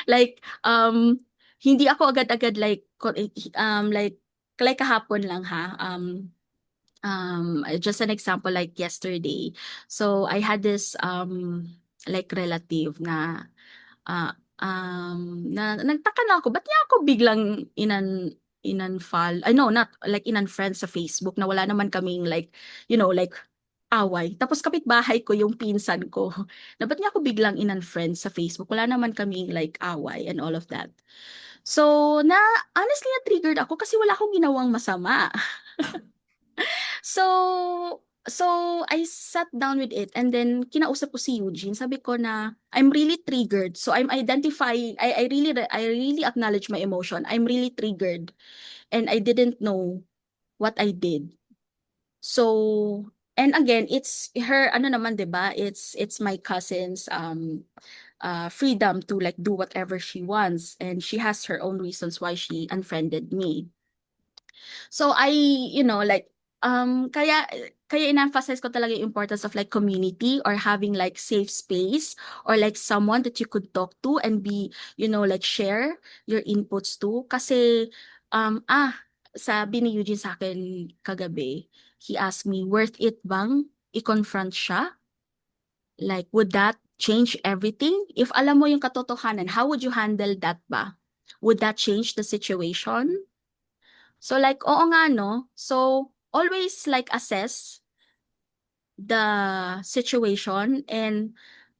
Like, hindi ako agad-agad like, like kahapon lang ha. Just an example like yesterday. So, I had this, like relative na nagtaka na ako, ba't niya ako biglang inunfollow, I know, not like in-unfriend sa Facebook na wala naman kaming like, like away. Tapos kapitbahay ko yung pinsan ko, na ba't niya ako biglang in-unfriend sa Facebook, wala naman kaming like away and all of that. So, honestly, na-triggered ako kasi wala akong ginawang masama. So, I sat down with it and then kinausap ko si Eugene. Sabi ko na I'm really triggered. So I'm identifying, I really acknowledge my emotion. I'm really triggered and I didn't know what I did. So, and again, it's her ano naman, 'di ba? It's my cousin's freedom to like do whatever she wants, and she has her own reasons why she unfriended me. So I, like, kaya in-emphasize ko talaga yung importance of like community or having like safe space or like someone that you could talk to and be, like share your inputs to. Kasi, sabi ni Eugene sa akin kagabi, he asked me, worth it bang i-confront siya? Like, would that change everything? If alam mo yung katotohanan, how would you handle that ba? Would that change the situation? So like, oo nga no. So always like assess the situation and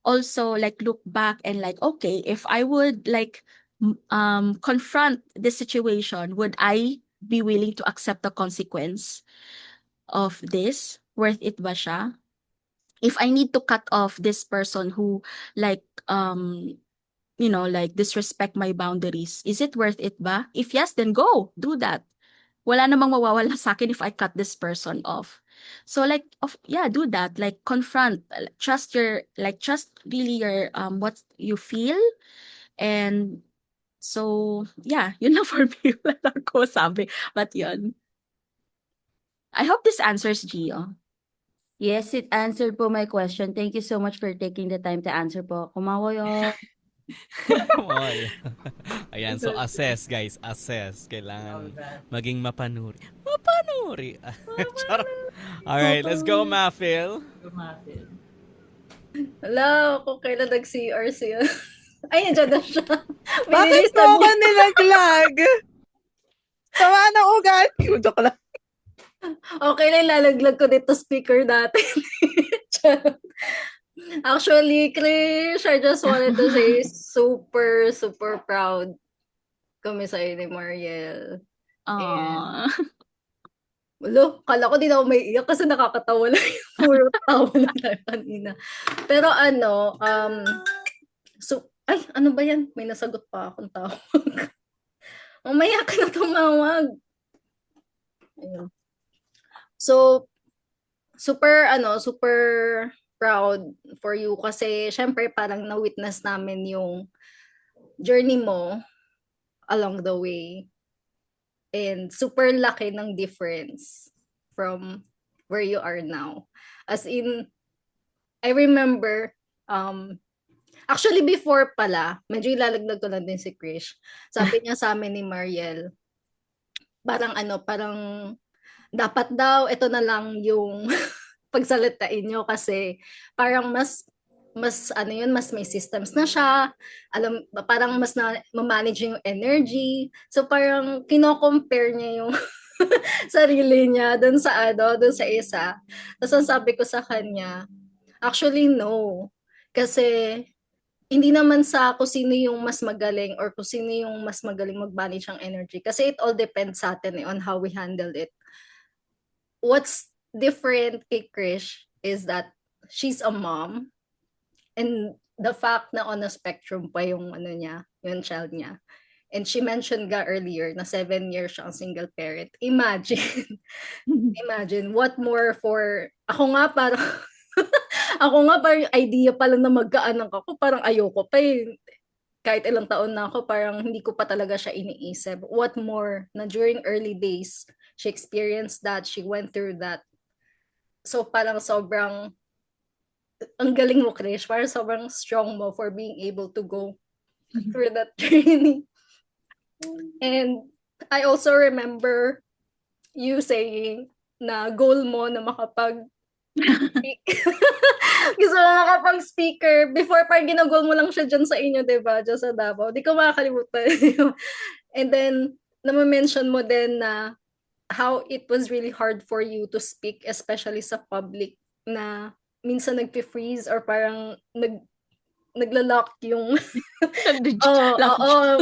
also like look back and like, okay, if I would like confront this situation, would I be willing to accept the consequence of this? Worth it ba siya? If I need to cut off this person who like like disrespect my boundaries, is it worth it ba? If yes, then go, do that. Wala namang mawawala sa akin if I cut this person off. So like do that, like confront, trust really your what you feel. And so yeah, yun lang for me. Wala lang ko sabi, but yun. I hope this answers, Gio. Yes, it answered po my question. Thank you so much for taking the time to answer po. Kumawayo. Oy. Ayan, so assess guys, assess. Kailangan maging mapanuri. Mapanuri. Charot. Alright, let's go, Mafil. Gumapit. Wala, kung kailan nag-CR siya. Ay, nandiyan na siya. Bakit Binilisan mo ako niya. nilaglag? Sama ng ugat. Joke lang. Okay lang, lalaglag ko dito speaker natin. Actually, Krish, I just wanted to say super, super proud kami sa'yo ni Mariel. Walo, kala ko di na ako may iyak kasi nakakatawa lang yung puro tawa lang tayo kanina. Pero ay, ano ba yan? May nasagot pa akong tawag. Mamaya ka na tumawag. Ayun. So, super proud for you kasi syempre parang na-witness namin yung journey mo along the way. And super laki ng difference from where you are now. As in, I remember, actually before pala, medyo ilalaglag ko lang din si Krish. Sabi niya sa amin ni Mariel, parang dapat daw ito na lang yung pagsalitain nyo kasi parang mas may systems na siya, parang mas ma-manage yung energy. So parang kino-compare niya yung sarili niya dun sa isa. Tapos ang sabi ko sa kanya, actually no. Kasi hindi naman sa kung sino yung mas magaling or kung sino yung mas magaling mag-manage ang energy. Kasi it all depends sa atin on how we handle it. What's different kay Krish is that she's a mom, and the fact na on a spectrum pa yung yung child niya. And she mentioned earlier na 7 years siyang single parent. Imagine what more for ako nga parang ako nga parang idea pa lang na magkaanak ako, parang ayoko pa eh. Kahit ilang taon na ako, parang hindi ko pa talaga siya iniisip. What more na during early days, she experienced that, she went through that. So parang sobrang ang galing mo, Krish. Parang sobrang strong mo for being able to go through that journey. And I also remember you saying na goal mo na gusto mo makapag-speaker. Before, parang ginagol mo lang siya dyan sa inyo, diba? Dyan sa Davao. Di ko makakalimutan. And then, na-mention mo din na how it was really hard for you to speak, especially sa public, na minsan nag-freeze or parang nagla-lock yung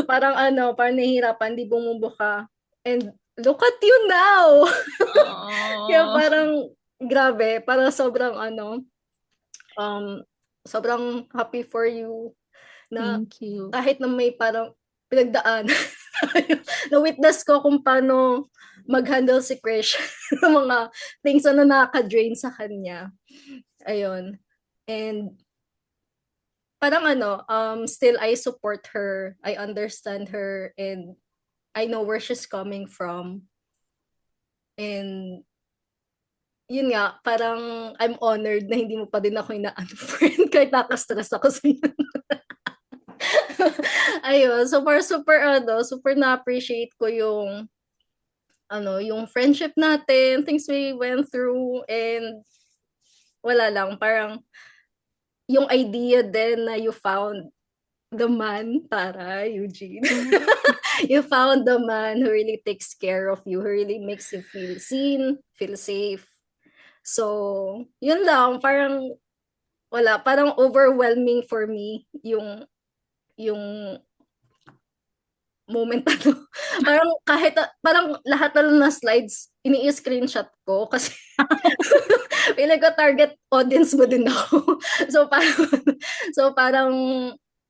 parang parang nahihirapan, di bumubuka. And look at you now. Kaya parang grabe, parang sobrang sobrang happy for you na Thank you. kahit na may parang pinagdaan na-witness ko kung paano mag-handle si Krish ng mga things na nakaka-drain sa kanya. Ayun. And parang still I support her, I understand her, and I know where she's coming from. And yun nga, parang I'm honored na hindi mo pa din ako ina-unfriend kahit nakastress ako sa inyo. Ayun, super na-appreciate ko yung yung friendship natin, things we went through, and wala lang, parang yung idea din na you found the man, Tara, Eugene. You found the man who really takes care of you, who really makes you feel seen, feel safe. So, yun lang, parang overwhelming for me yung moment parang lahat na slides ini-screenshot ko kasi feeling ko target audience mo din ako. So parang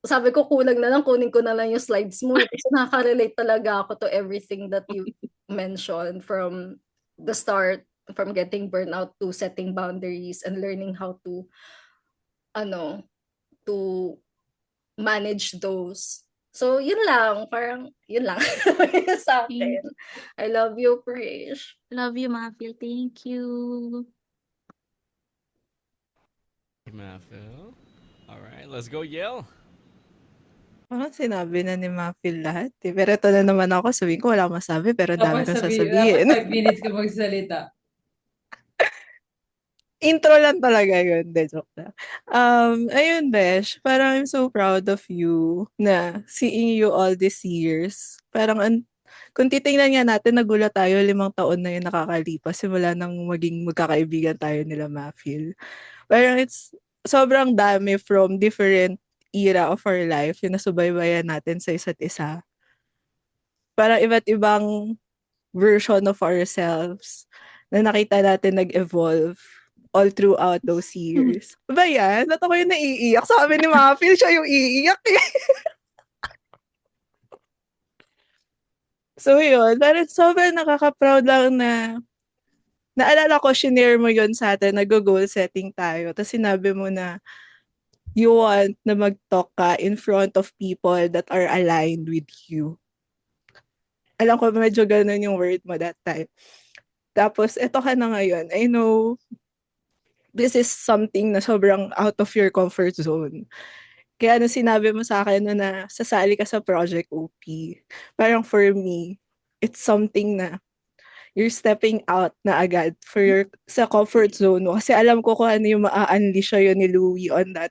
sabi ko kulang na lang, kunin ko na lang yung slides mo kasi nakaka-relate talaga ako to everything that you mentioned from the start, from getting burnout to setting boundaries and learning how to to manage those. So yun lang, parang yun lang sa akin. I love you, Krish. Love you, Mafil. Thank you. Mafil. Alright, let's go, Yel. Parang sinabi na ni Mafil lahat eh. Pero ito na naman ako, sabihin ko wala akong masabi, pero dami kong sasabihin. Dapat 5 minutes ka magsalita. Intro lang talaga yun. De, joke lang. Ayun, Besh, parang I'm so proud of you na seeing you all these years. Parang kung titingnan nga natin, nagulat tayo 5 taon na yun nakakalipas simula nang maging magkakaibigan tayo nila Mafil. Parang it's sobrang dami from different era of our life yung nasubaybayan natin sa isa't isa. Parang iba't ibang version of ourselves na nakita natin nag-evolve all throughout those years. Ba yan? Ba't ako yung naiiyak? Sabi ni Mafil, siya yung iiyak eh. So yun, parang sobrang nakaka-proud lang na naalala ko, shinare mo yun sa atin, nag-goal setting tayo. Tapos sinabi mo na you want na mag-talk ka in front of people that are aligned with you. Alam ko medyo ganun yung word mo that time. Tapos, eto ka na ngayon. I know this is something na sobrang out of your comfort zone. Kaya sinabi mo sa akin na sasali ka sa Project OP, parang for me, it's something na you're stepping out na agad sa comfort zone mo. Kasi alam ko kung ano yung maa-unleash yun ni Louie on that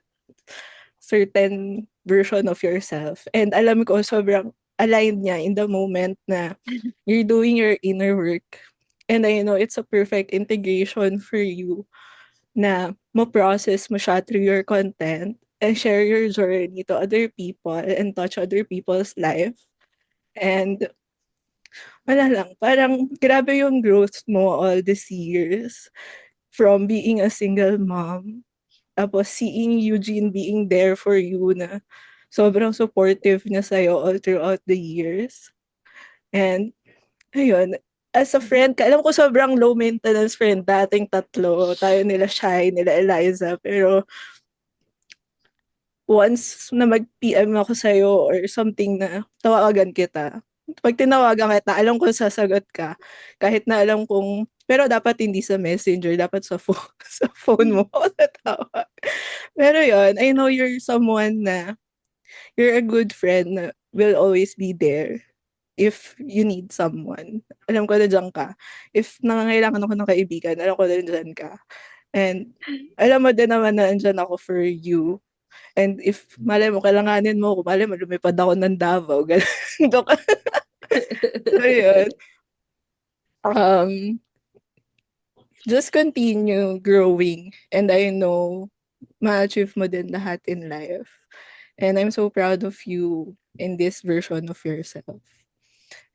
certain version of yourself. And alam ko sobrang aligned niya in the moment na you're doing your inner work. And I know it's a perfect integration for you na ma-process mo siya through your content and share your journey to other people and touch other people's life. And wala lang, parang grabe yung growth mo all these years from being a single mom. Tapos seeing Eugene being there for you na sobrang supportive niya sa'yo all throughout the years. And ayun, as a friend, alam ko sobrang low maintenance friend, dating tatlo, tayo nila Shai, nila Eliza, pero once na mag-PM ako sa'yo or something na tawagan kita, pag tinawagan kita, alam kong sasagot ka. Kahit na alam kong, pero dapat hindi sa messenger, dapat sa phone, sa phone mo ako tatawag. Pero yun, I know you're someone na, you're a good friend na will always be there if you need someone. Alam ko na dyan ka. If nangangailangan ako ng kaibigan, alam ko na dyan ka. And alam mo din naman na andyan ako for you. And if malay mo, kailanganin mo, kung malay mo, lumipad ako ng Davao. Ganun. So, yun. Just continue growing. And I know, ma-achieve mo din lahat in life. And I'm so proud of you in this version of yourself.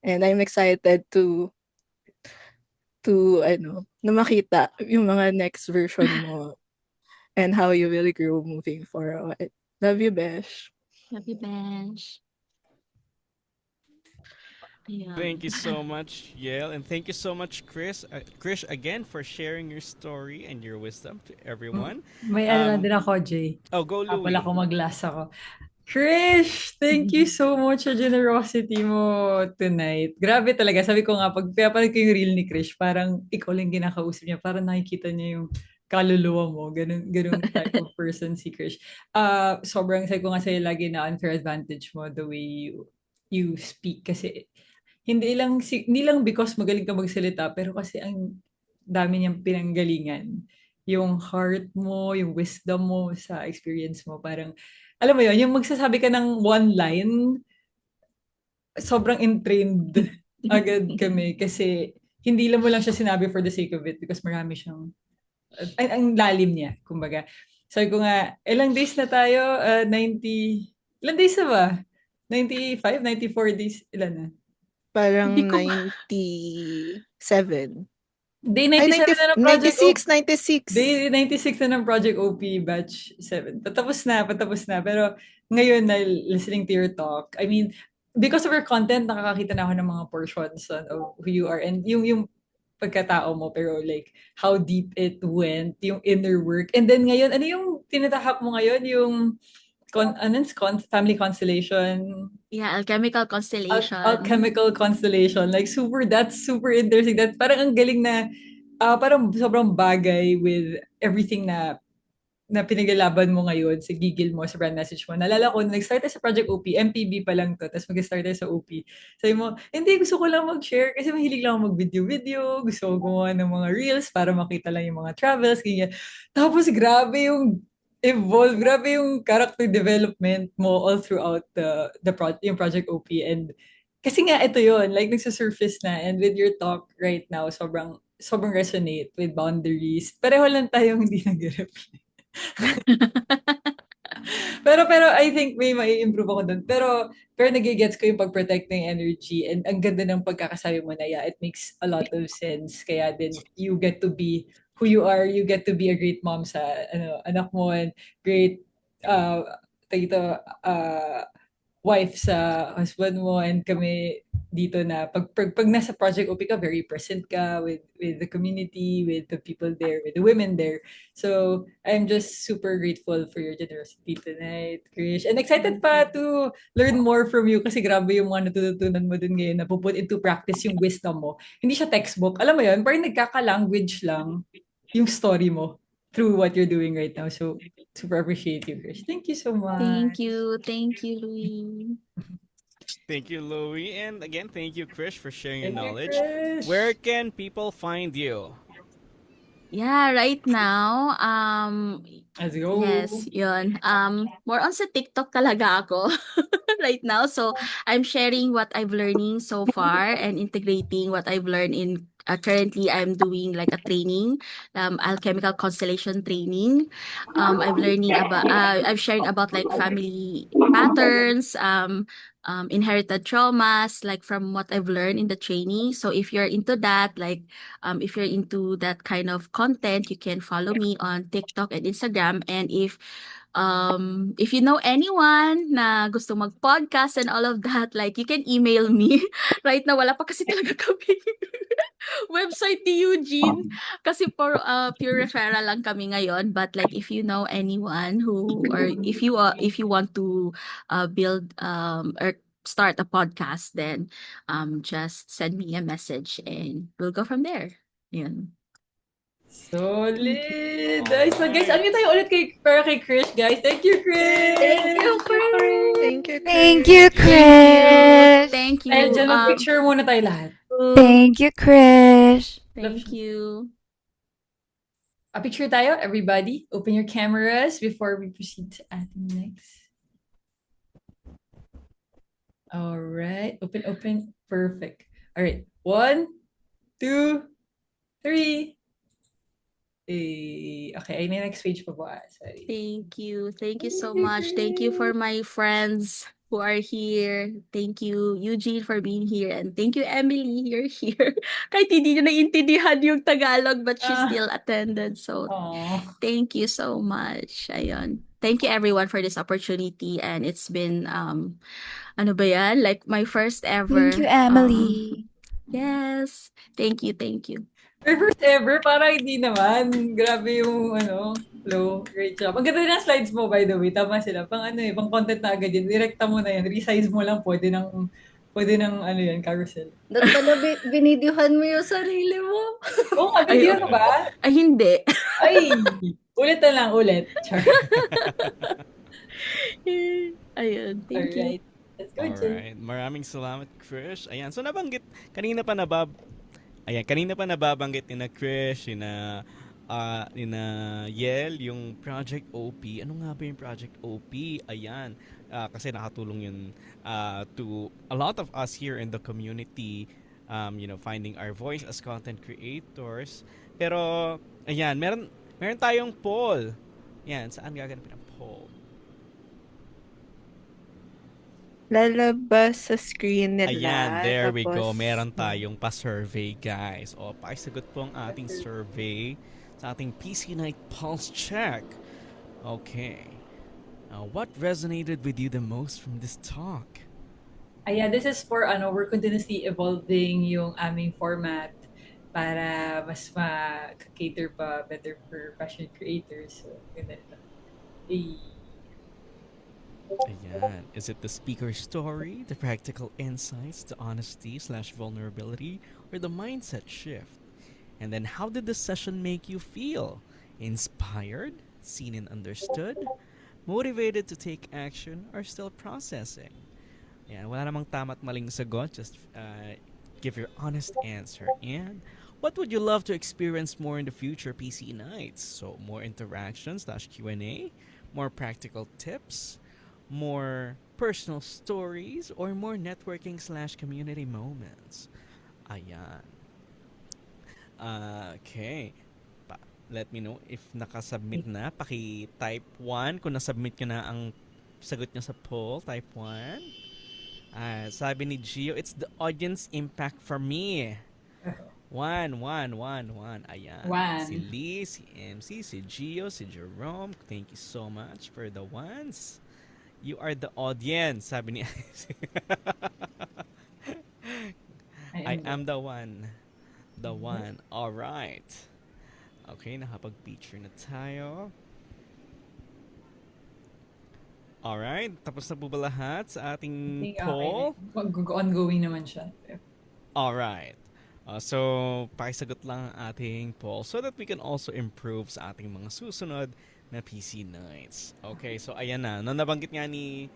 And I'm excited to na makita yung mga next version mo and how you will grow moving forward. Love you, Besh. Love you, Bench. Ayan. Thank you so much, Yael, and thank you so much, Chris. Chris, again, for sharing your story and your wisdom to everyone. May ano din ako, Jay. Oh, go, Louie. Wala ko mag-last ako. Krish, thank you so much sa generosity mo tonight. Grabe talaga. Sabi ko nga, pag pinapanood ko yung reel ni Krish, parang ikaw lang kinakausap niya. Parang nakikita niya yung kaluluwa mo. Ganun type of person si Krish. Sobrang, sabi ko nga sa'yo lagi na unfair advantage mo the way you speak. Kasi hindi lang because magaling ka magsalita, pero kasi ang dami niyang pinanggalingan. Yung heart mo, yung wisdom mo sa experience mo, parang alam mo yun, yung magsasabi ka ng one line, sobrang entrained agad kami kasi hindi lang mo lang siya sinabi for the sake of it because marami siyang, ang lalim niya, kumbaga. Sabi ko nga, ilang days na tayo? 90, ilang days na ba? 95, 94 days, ilan na? Parang Hindi ko 97. Day Ay, 97 na ng Project 96. Day 96 na ng Project OP Batch 7. Patapos na. Pero ngayon, na listening to your talk, I mean, because of your content, nakakakita na ako ng mga portions of who you are and yung pagkatao mo, pero like, how deep it went, yung inner work. And then ngayon, ano yung tinatahak mo ngayon? Yung family constellation. Yeah, alchemical constellation. Alchemical constellation. Like, that's super interesting. That parang ang galing na, parang sobrang bagay with everything na pinaglalaban mo ngayon sa gigil mo, sa brand message mo. Nalala ko, nag-start tayo sa Project OP, MPB pa lang to, tapos mag-start tayo sa OP. Sabi mo, hindi, gusto ko lang mag-share kasi mahilig lang ako mag-video, gusto ko gumawa ng mga reels para makita lang yung mga travels, ganyan. Tapos grabe yung evolve, grabe yung character development mo all throughout yung Project OP. And kasi nga ito yon, like nagsa-surface na, and with your talk right now, sobrang resonate with boundaries. Pareho lang tayong hindi nag-reply. pero I think may improve ako dun. Pero nagigets ko yung pag-protect ng energy, and ang ganda ng pagkakasabi mo na, yeah, it makes a lot of sense. Kaya din you get to be who you are, you get to be a great mom sa anak mo, and great wife sa husband mo, and kami dito na pag nasa Project OP ka, very present ka with the community, with the people there, with the women there. So I'm just super grateful for your generosity tonight, Krish. And excited pa to learn more from you kasi grabe yung mga natutunan mo dun ngayon na puput into practice yung wisdom mo. Hindi siya textbook. Alam mo yun, parang nagkaka-language lang yung story mo through what you're doing right now. So super appreciate you, Krish. Thank you so much. Thank you, Louie. Thank you, Louie. And again, thank you, Krish, for sharing your Thank you, knowledge. Krish. Where can people find you? Yeah, right now, Let's go. yes, yun. More on sa TikTok talaga ako right now. So, I'm sharing what I've learning so far and integrating what I've learned in currently I'm doing like a training, alchemical constellation training. I'm sharing about like family patterns, inherited traumas, like from what I've learned in the training. So if you're into that, like, if you're into that kind of content, you can follow me on TikTok and Instagram. And if you know anyone na gusto mag-podcast and all of that, like, you can email me. Right now, wala pa kasi talaga kami website ni Eugene. Kasi pure referral lang kami ngayon. But like, if you know anyone or if you want to build or start a podcast, then just send me a message and we'll go from there. Yun. Solid! Ay, so guys, ano tayo ulit para kay Krish, guys. Thank you, Krish! Thank you, Chris. Thank you, Thank you, Chris. Chris. Thank you. Ay, dyan, mag-picture muna tayo lahat. Thank you, Chris. Thank you. A picture tayo, everybody. Open your cameras before we proceed to ating next. Alright. Open. Perfect. Alright. 1, 2, 3. Okay, ay, next page pa ba? Sorry. Thank you. Thank you so much. Thank you for my friends who are here. Thank you, Eugene, for being here. And thank you, Emily, you're here. Kahit hindi niya naiintindihan yung Tagalog, but she still attended. So, Aww. thank you so much. Ayun. Thank you, everyone, for this opportunity. And it's been, ano ba yan? Like, my first ever. Thank you, Emily. Yes. Thank you. My first ever, parang hindi naman. Grabe yung, flow. Great job. Ang ganda ng slides mo, by the way. Tama sila. Pang content na agad yun. Direkta mo na yan. Resize mo lang. Pwede ng carousel. Dapat pala binidyohan mo yung sarili mo. Oo nga, video ka ba? Ay, hindi. Ay, ulit na lang, ulit. Char. Ayun. Thank you. Alright. Let's go, Jay. Alright. Maraming salamat, Krish. Ayan. So, kanina pa nababanggit ni na Krish, ni na Yel, yung Project OP. Ano nga ba yung Project OP? Ayan. Kasi nakatulong yun to a lot of us here in the community, finding our voice as content creators. Pero, ayan, meron tayong poll. Ayan, saan gaganapin ang poll? Lalabas sa screen nila. Ayan, there we go. Tapos, Meron tayong pa-survey, guys. O, pakisagot po ang ating survey sa ating PC Night Pulse Check. Okay. What resonated with you the most from this talk? Ayan, this is for, we're continuously evolving yung aming format para mas ma-cater pa better for passionate creators. So, ganda ito. Ayan. Is it the speaker's story, the practical insights, the honesty/vulnerability, or the mindset shift? And then how did the session make you feel? Inspired? Seen and understood? Motivated to take action? Or still processing? Ayan, wala namang tama't maling sagot. Just give your honest answer. And what would you love to experience more in the future PC Nights? So more interaction/Q&A? More practical tips? More personal stories, or more networking/community moments? Ayan. Okay. Let me know if nakasubmit na. Paki-type 1 kung nasubmit nyo na ang sagot nyo sa poll. Type 1. Sabi ni Gio, it's the audience impact for me. 1. Ayan. 1. Si Lee, si MC, si Gio, si Jerome. Thank you so much for the ones. You are the audience, sabi ni I am the one. The one. All right. Okay, nakapag-picture na tayo. All right, tapos na po ba lahat sa ating poll? Ongoing naman siya. All right. So, pakisagot lang ang ating poll so that we can also improve sa ating mga susunod na PC Nights. Okay, so ayan na. Nabanggit nga ni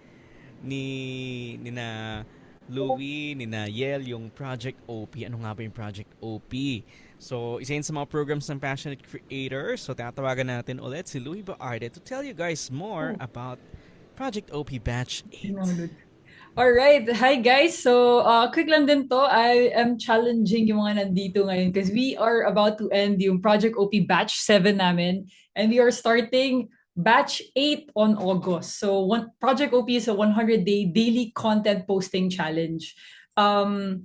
na Louie, ni na Yel, yung Project OP. Ano nga ba yung Project OP? So, isa yun sa mga programs ng Passionate Creators. So, tatawagan natin ulit si Louie Baarde to tell you guys more about Project OP Batch 8. Alright, hi guys. So, quick lang din to. I am challenging yung mga nandito ngayon because we are about to end yung Project OP Batch 7 namin and we are starting Batch 8 on August. So, Project OP is a 100-day daily content posting challenge. Ang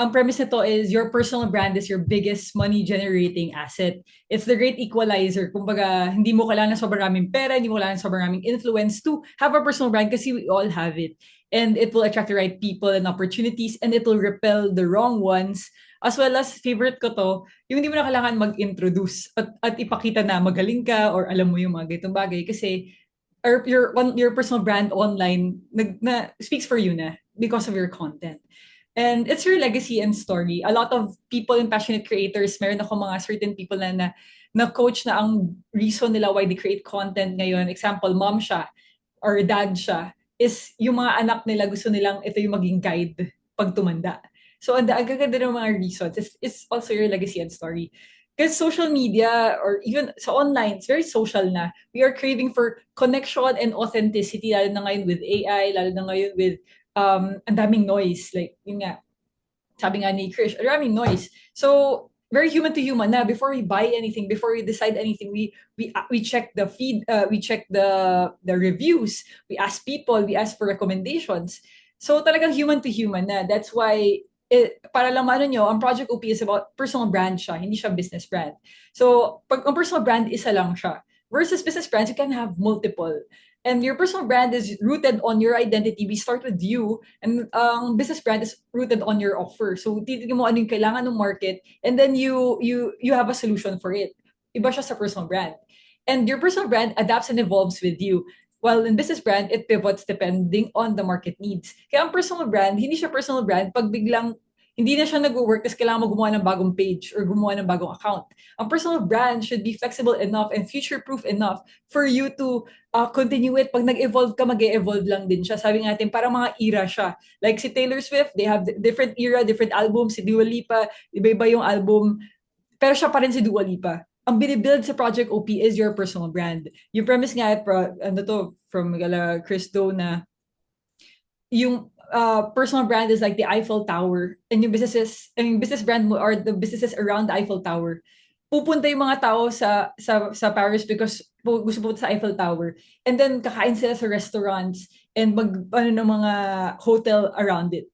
premise nito is your personal brand is your biggest money generating asset. It's the great equalizer. Kumbaga, hindi mo kailangan ng sobrang raming pera, hindi mo kailangan ng sobrang raming influence to have a personal brand kasi we all have it. And it will attract the right people and opportunities and it will repel the wrong ones. As well as, favorite ko to, yung hindi mo na kailangan mag-introduce at ipakita na magaling ka or alam mo yung mga ganitong bagay kasi your personal brand online speaks for you na because of your content. And it's your legacy and story. A lot of people and passionate creators, meron ako mga certain people na coach na ang reason nila why they create content ngayon. Example, mom siya or dad siya is yung mga anak nila gusto nilang ito yung maging guide pag tumanda. So, ang agaganda ng mga reasons. It's also your legacy and story. Because social media or even sa online, it's very social na. We are craving for connection and authenticity, lalo na ngayon with AI, lalo na ngayon with ang daming noise. Like, yun nga, sabi nga ni Krish, ang daming noise. So, very human to human na before we buy anything, before we decide anything, we check the feed, we check the reviews, we ask people, we ask for recommendations. So talagang human to human na. That's why para lang maano nyo, ang Project OP is about personal brand siya, hindi siya business brand. So pag ang personal brand isa lang siya versus business brands, you can have multiple. And your personal brand is rooted on your identity. We start with you, and business brand is rooted on your offer. So titignan mo ano yung kailangan ng market, and then you have a solution for it. Iba siya sa personal brand. And your personal brand adapts and evolves with you. While in business brand, it pivots depending on the market needs. Kaya ang personal brand, hindi siya personal brand pag biglang hindi na siya nag-work kasi kailangan mo gumawa ng bagong page or gumawa ng bagong account. Ang personal brand should be flexible enough and future-proof enough for you to continue it. Pag nag-evolve ka, mag-e-evolve lang din siya. Sabi nga natin, parang mga era siya. Like si Taylor Swift, they have different era, different albums. Si Dua Lipa, iba-iba yung album. Pero siya pa rin si Dua Lipa. Ang binibuild sa Project OP is your personal brand. Yung premise nga, from Chris Do na yung personal brand is like the Eiffel Tower and yung business brand mo are the businesses around the Eiffel Tower. Pupunta yung mga tao sa Paris because gusto pupunta sa Eiffel Tower. And then kakain sila sa restaurants and ng mga hotel around it.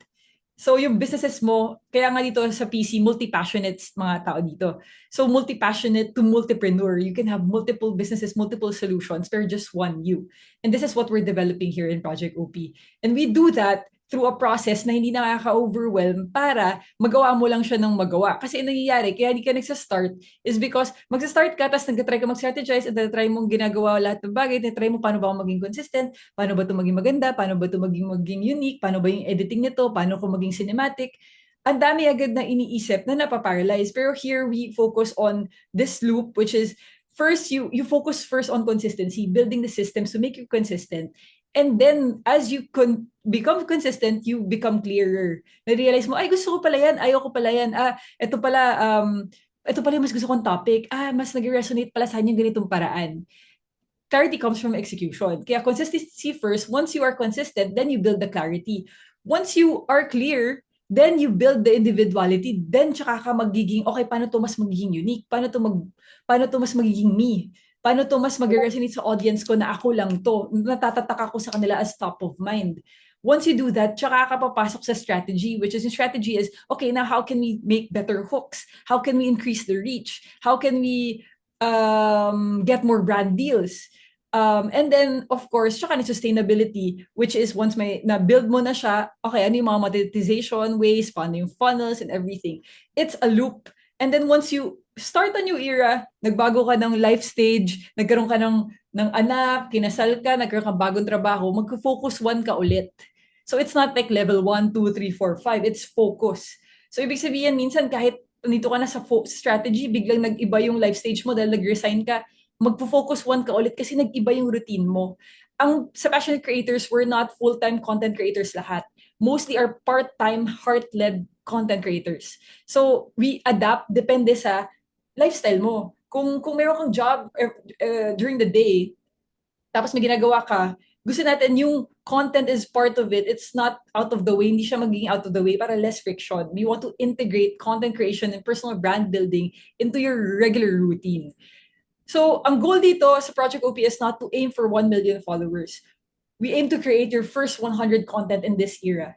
So yung businesses mo, kaya nga dito sa PC, multi-passionate mga tao dito. So multi-passionate to multipreneur. You can have multiple businesses, multiple solutions, pero just one you. And this is what we're developing here in Project OP. And we do that through a process na hindi nakaka-overwhelm para magawa mo lang siya ng magawa. Kasi ang nangyayari, kaya hindi ka nagsa-start is because magsa-start ka, tapos nag-try ka mag-strategize, at try mong ginagawa lahat ng bagay, try mo paano ba ako maging consistent, paano ba ito maging maganda, paano ba ito maging unique, paano ba yung editing nito, paano ko maging cinematic. Ang dami agad na iniisip na napaparalyze. Pero here we focus on this loop, which is first, you focus first on consistency, building the systems to make you consistent. And then, as you become consistent, you become clearer. Na-realize mo, ay, gusto ko pala yan, ayaw ko pala yan. Ito pala yung mas gusto kong topic. Mas nag-resonate pala sa yung ganitong paraan. Clarity comes from execution. Kaya consistency first. Once you are consistent, then you build the clarity. Once you are clear, then you build the individuality. Then, tsaka ka magiging, okay, paano to mas magiging unique? Paano to mas magiging me? Paano to mas mag-resonate sa audience ko na ako lang to? Natatatak ako sa kanila as top of mind. Once you do that, tsaka ka papasok sa strategy, which is, yung strategy is, okay, now how can we make better hooks? How can we increase the reach? How can we get more brand deals? And then, of course, tsaka ni sustainability, which is once na-build mo na siya, okay, ano yung mga monetization ways, paano yung funnels and everything. It's a loop. And then once you start a new era, nagbago ka ng life stage, nagkaroon ka ng anak, kinasal ka, nagkaroon ka bagong trabaho, mag-focus one ka ulit. So it's not like level 1, 2, 3, 4, 5. It's focus. So ibig sabihin, minsan kahit nandito ka na sa strategy, biglang nag-iba yung life stage mo dahil nag-resign ka, mag-focus one ka ulit kasi nag-iba yung routine mo. Sa passionate creators, we're not full-time content creators lahat. Mostly are part-time, heart-led content creators. So we adapt depende sa lifestyle mo. Kung meron kang job during the day, tapos may ginagawa ka gusto natin yung content is part of it. It's not out of the way. Hindi siya magiging out of the way para less friction. We want to integrate content creation and personal brand building into your regular routine. So, ang goal dito sa Project OP is not to aim for 1 million followers. We aim to create your first 100 content in this era.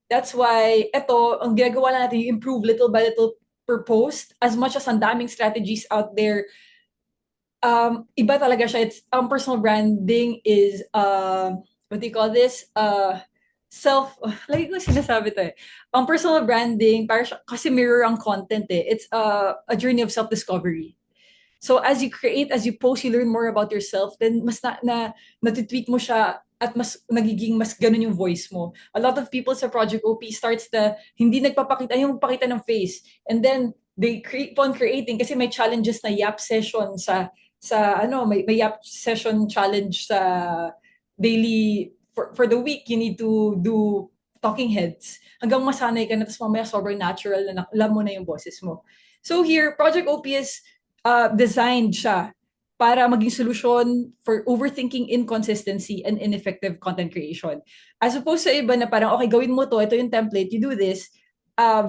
That's why, ang ginagawa natin, you improve little by little per post. As much as ang daming strategies out there, iba talaga siya. It's, personal branding is, what do you call this? Lagi ko sinasabi to eh. Ang personal branding, kasi mirror ang content eh. It's a journey of self-discovery. So as you create, as you post, you learn more about yourself, then mas natitweak mo siya at mas nagiging mas ganun yung voice mo. A lot of people sa Project OP starts hindi nagpapakita, yung magpakita ng face. And then they keep on creating kasi may challenges na yap session may yap session challenge sa daily for the week. You need to do talking heads hanggang masanay ka na, tapos mamaya sobrang natural na alam mo na yung boses mo. So here, Project OP is designed siya para maging solusyon for overthinking inconsistency and ineffective content creation. As opposed sa iba na parang, okay, gawin mo to, ito yung template, you do this,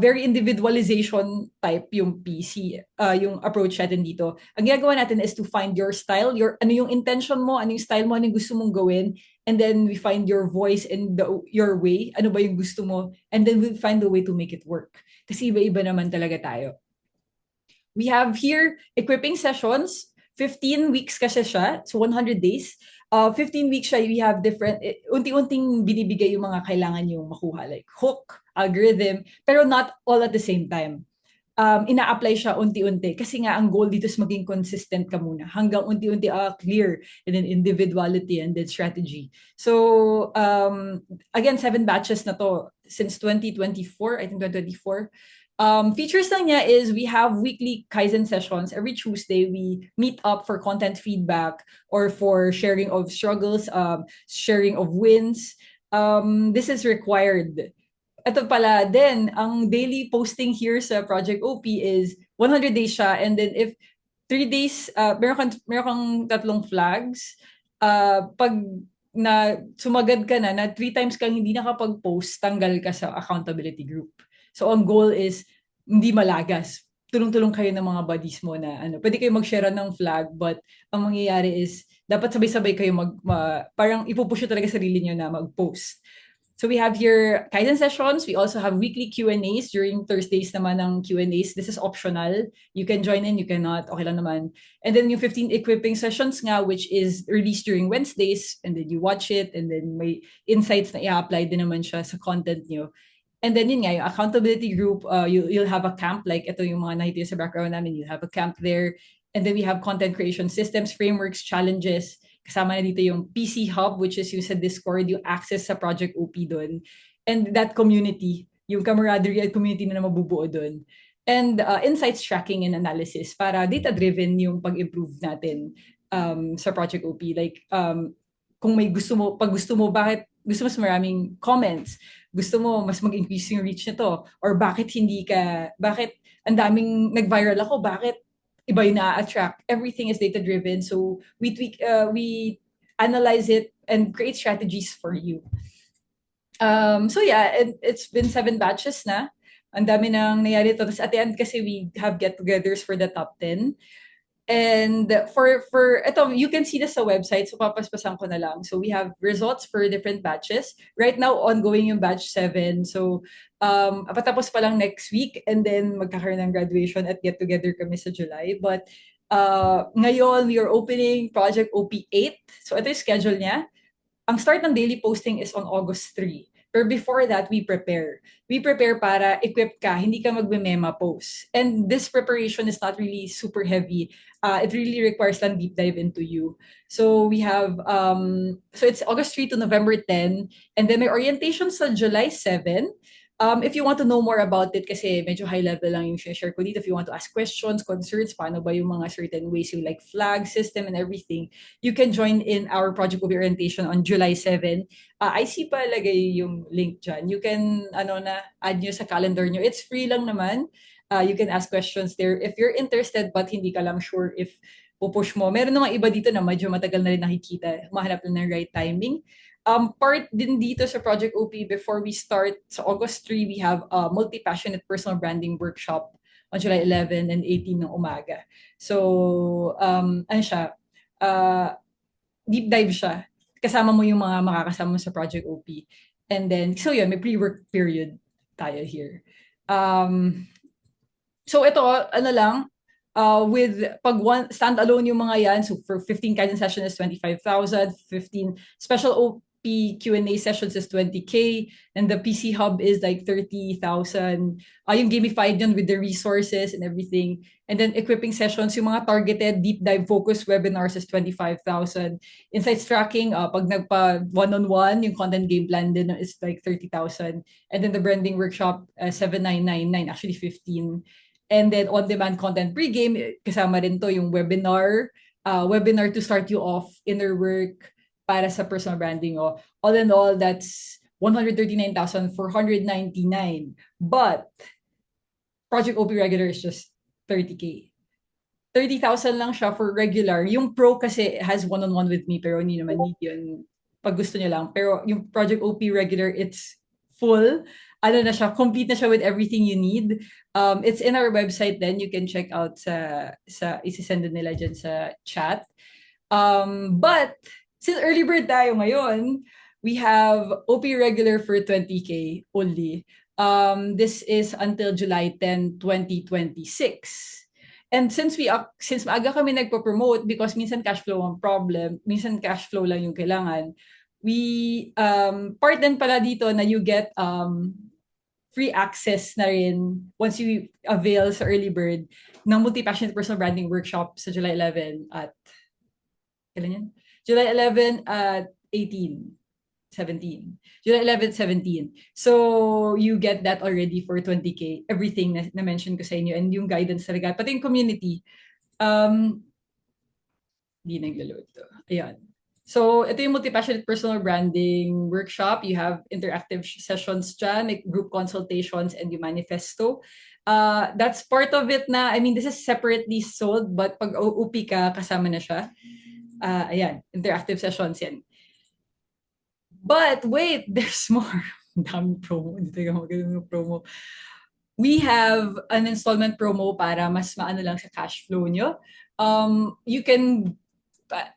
very individualization type yung PC, yung approach natin dito. Ang ginagawa natin is to find your style, ano yung intention mo, ano yung style mo, ano yung gusto mong gawin, and then we find your voice and your way, ano ba yung gusto mo, and then we find a way to make it work. Kasi iba-iba naman talaga tayo. We have here equipping sessions, 15 weeks kasi siya, so 100 days. 15 weeks siya, we have different, unti-unting binibigay yung mga kailangan yung makuha, like hook, algorithm, pero not all at the same time. Ina-apply siya unti-unti kasi nga ang goal dito is maging consistent ka muna hanggang unti-unti clear, and then individuality and then strategy. So again, 7 batches na to since 2024, I think 2024. Features lang niya is we have weekly Kaizen sessions. Every Tuesday, we meet up for content feedback or for sharing of struggles, sharing of wins. This is required. Ito pala, then, ang daily posting here sa Project OP is 100 days siya. And then if 3 days, meron kang 3 flags. Pag na sumagad ka na 3 times kang hindi nakapag-post, tanggal ka sa accountability group. So ang goal is hindi malagas. Tulong-tulong kayo ng mga buddies mo na pwede kayo mag-share ng flag, but ang mangyayari is dapat sabay-sabay kayo parang ipupush talaga sarili niyo na mag-post. So we have here Kaizen sessions. We also have weekly Q&As during Thursdays naman ng Q&As. This is optional. You can join in, you cannot. Okay lang naman. And then yung 15 equipping sessions nga, which is released during Wednesdays, and then you watch it, and then may insights na i-apply din naman siya sa content niyo. And then yun nga, yung accountability group, you'll have a camp, like ito yung mga nakita sa background namin, you'll have a camp there. And then we have content creation systems, frameworks, challenges. Kasama na dito yung PC Hub, which is yung sa Discord, yung access sa Project OP doon. And that community, yung camaraderie at community na mabubuo doon. And insights tracking and analysis para data-driven yung pag-improve natin sa Project OP. Like, kung may pag gusto mo, bakit gusto mas maraming comments, gusto mo mas mag-increase yung reach nito, or bakit ang daming nag-viral ako, bakit iba yung na-attract. Everything is data-driven, so we analyze it and create strategies for you. So yeah, it's been 7 batches na. Ang dami nang nangyari ito. Tapos at the end kasi we have get-togethers for the top 10. And for ito, you can see this sa website, so papaspasan ko na lang. So we have results for different batches. Right now, ongoing yung batch 7. So patapos pa lang next week, and then magkakaroon ng graduation at get-together kami sa July. But ngayon, we are opening Project OP 8. So ito yung schedule niya. Ang start ng daily posting is on August 3. Pero before that, we prepare. We prepare para equip ka, hindi ka magme-mema post. And this preparation is not really super heavy. It really requires lang deep dive into you. So we have, so it's August 3 to November 10. And then may orientation sa July 7. If you want to know more about it, kasi medyo high level lang yung share ko dito. If you want to ask questions, concerns, paano ba yung mga certain ways yung like flag system and everything, you can join in our Project OP orientation on July 7. I see pa lagay yung link dyan. You can add nyo sa calendar nyo. It's free lang naman. You can ask questions there if you're interested but hindi ka lang sure if pupush mo. Meron naman iba dito na medyo matagal na rin nakikita, mahanap na ng right timing. Part din dito sa Project OP, before we start, sa August 3, we have a multi-passionate personal branding workshop on July 11 and 18 ng umaga. So, ano siya, deep dive siya. Kasama mo yung mga makakasama sa Project OP. And then, so yun, may pre-work period tayo here. So ito, ano lang, with pag one standalone yung mga yan, so for 15 Kaizen session is 25,000, 15 special OP Q&A sessions is 20K, and the PC Hub is like 30,000. Yung gamified yun with the resources and everything. And then equipping sessions, yung mga targeted deep dive focus webinars is 25,000. Insights tracking, pag nagpa one-on-one, yung content game plan din is like 30,000. And then the branding workshop, 7,999, actually 15. And then on-demand content pre-game, kasama rin to yung webinar to start you off, inner work, para sa personal branding. All in all, that's 139,499. But Project OP regular is just 30K. 30,000 lang siya for regular. Yung pro kasi has one-on-one with me, pero hindi naman need yun pag gusto niya lang. Pero yung Project OP regular, it's full. Ano na siya, complete na siya with everything you need. It's in our website then. You can check out sa isisend nila dyan sa chat. But since early bird tayo ngayon, we have OP regular for 20K only. This is until July 10, 2026. And since maaga kami nagpo-promote, because minsan cash flow ang problem, minsan cash flow lang yung kailangan, we part din pala dito na you get free access na rin once you avail sa early bird ng multi-passionate personal branding workshop sa July 11 at kailan yan? July 11 at 17. July 11, 17. So, you get that already for 20K. Everything na mention ko sa inyo and yung guidance talaga. Pati yung community. Di naglo-load to. Ayan. So, ito yung multi-passionate personal branding workshop. You have interactive sessions dyan, like group consultations and yung manifesto. That's part of it na, I mean, this is separately sold, but pag OP ka, kasama na siya. Ayan, interactive sessions yan. But wait, there's more. Daming promo. Hindi tayo magandang promo. We have an installment promo para mas maano lang sa cash flow nyo. You can,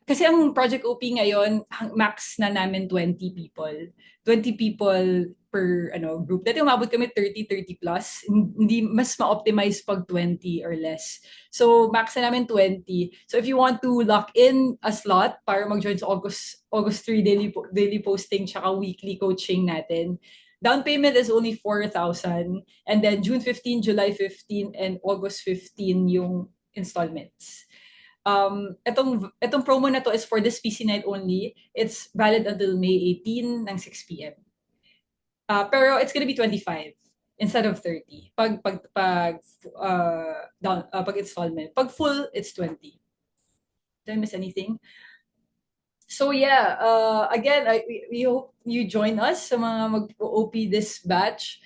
kasi ang Project OP ngayon, max na namin 20 people. 20 people per group. Dati umabot kami 30 plus. Hindi mas ma-optimize pag 20 or less. So max na namin 20. So if you want to lock in a slot para mag-join sa August 3 daily posting tsaka weekly coaching natin, down payment is only 4,000. And then June 15, July 15, and August 15 yung installments. Itong promo na to is for this PC night only. It's valid until May 18 ng 6 p.m. Pero it's gonna be 25 instead of 30. Pag installment. Pag full, it's 20. Did I miss anything? So yeah, again, we hope you join us sa mga mag-OP this batch.